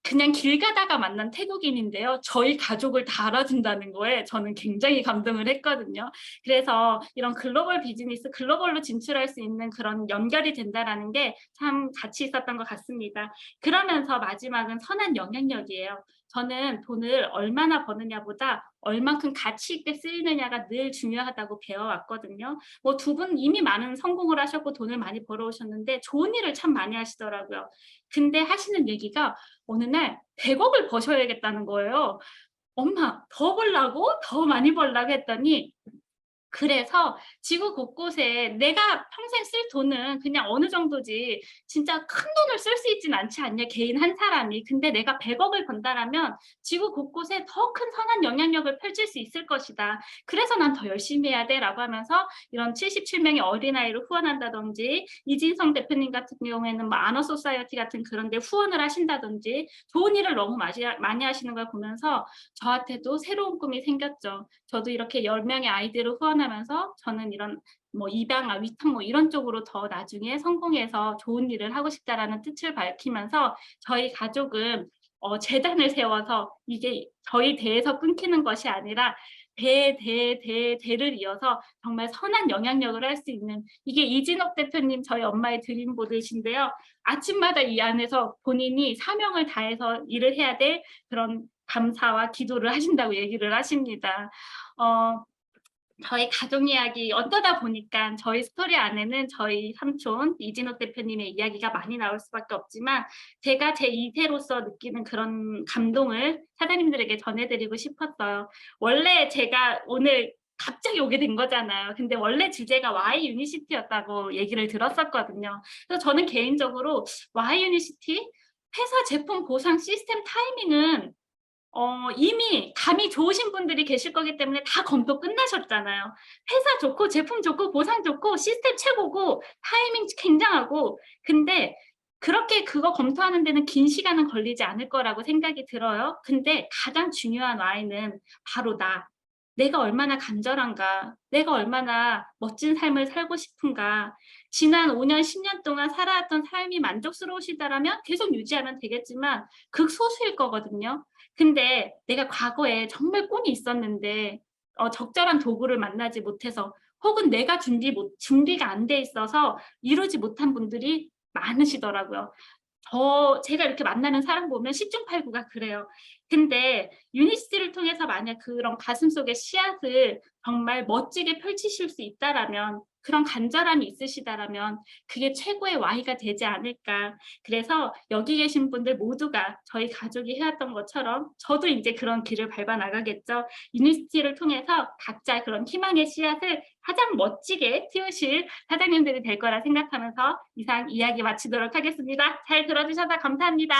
그냥 길 가다가 만난 태국인인데요. 저희 가족을 다 알아준다는 거에 저는 굉장히 감동을 했거든요. 그래서 이런 글로벌 비즈니스, 글로벌로 진출할 수 있는 그런 연결이 된다라는 게 참 가치 있었던 것 같습니다. 그러면서 마지막은 선한 영향력이에요. 저는 돈을 얼마나 버느냐보다 얼만큼 가치 있게 쓰이느냐가 늘 중요하다고 배워왔거든요. 뭐 두 분 이미 많은 성공을 하셨고 돈을 많이 벌어오셨는데 좋은 일을 참 많이 하시더라고요. 근데 하시는 얘기가 어느 날 100억을 버셔야겠다는 거예요. "엄마 더 벌라고? 더 많이 벌라고?" 했더니 그래서 지구 곳곳에 내가 평생 쓸 돈은 그냥 어느 정도지 진짜 큰 돈을 쓸 수 있진 않지 않냐, 개인 한 사람이. 근데 내가 100억을 번다라면 지구 곳곳에 더 큰 선한 영향력을 펼칠 수 있을 것이다. 그래서 난 더 열심히 해야 돼.'라고 하면서 이런 77 명의 어린아이를 후원한다든지, 이진성 대표님 같은 경우에는 뭐 아너 소사이어티 같은 그런 데 후원을 하신다든지 좋은 일을 너무 많이 하시는 걸 보면서 저한테도 새로운 꿈이 생겼죠. 저도 이렇게 10 명의 아이들을 후원하면서 저는 이런 뭐 입양아, 위탁 뭐 이런 쪽으로 더 나중에 성공해서 좋은 일을 하고 싶다라는 뜻을 밝히면서 저희 가족은 재단을 세워서 이게 저희 대에서 끊기는 것이 아니라 대를 이어서 정말 선한 영향력을 할 수 있는, 이게 이진옥 대표님 저희 엄마의 드림보드이신데요. 아침마다 이 안에서 본인이 사명을 다해서 일을 해야 될 그런 감사와 기도를 하신다고 얘기를 하십니다. 어 저희 가족 이야기 어떠다 보니까 저희 스토리 안에는 저희 삼촌 이진욱 대표님의 이야기가 많이 나올 수밖에 없지만 제가 제 2 세로서 느끼는 그런 감동을 사장님들에게 전해 드리고 싶었어요. 원래 제가 오늘 갑자기 오게 된 거잖아요. 근데 원래 주제가 Y 유니시티였다고 얘기를 들었었거든요. 그래서 저는 개인적으로 Y 유니시티 회사 제품 보상 시스템 타이밍은 이미 감이 좋으신 분들이 계실 거기 때문에 다 검토 끝나셨잖아요. 회사 좋고 제품 좋고 보상 좋고 시스템 최고고 타이밍 굉장하고 근데 그렇게 그거 검토하는 데는 긴 시간은 걸리지 않을 거라고 생각이 들어요. 근데 가장 중요한 Y는 바로 나. 내가 얼마나 간절한가. 내가 얼마나 멋진 삶을 살고 싶은가. 지난 5 년, 10년 동안 살아왔던 삶이 만족스러우시다라면 계속 유지하면 되겠지만 극소수일 거거든요. 근데 내가 과거에 정말 꿈이 있었는데 적절한 도구를 만나지 못해서 혹은 내가 준비가 안 돼 있어서 이루지 못한 분들이 많으시더라고요. 제가 이렇게 만나는 사람 보면 10중 8구가 그래요. 근데 유니스티를 통해서 만약 그런 가슴속의 씨앗을 정말 멋지게 펼치실 수 있다라면 그런 간절함이 있으시다라면 그게 최고의 Y가 되지 않을까. 그래서 여기 계신 분들 모두가 저희 가족이 해왔던 것처럼 저도 이제 그런 길을 밟아 나가겠죠. 유니스티를 통해서 각자 그런 희망의 씨앗을 가장 멋지게 틔우실 사장님들이 될 거라 생각하면서 이상 이야기 마치도록 하겠습니다. 잘 들어주셔서 감사합니다.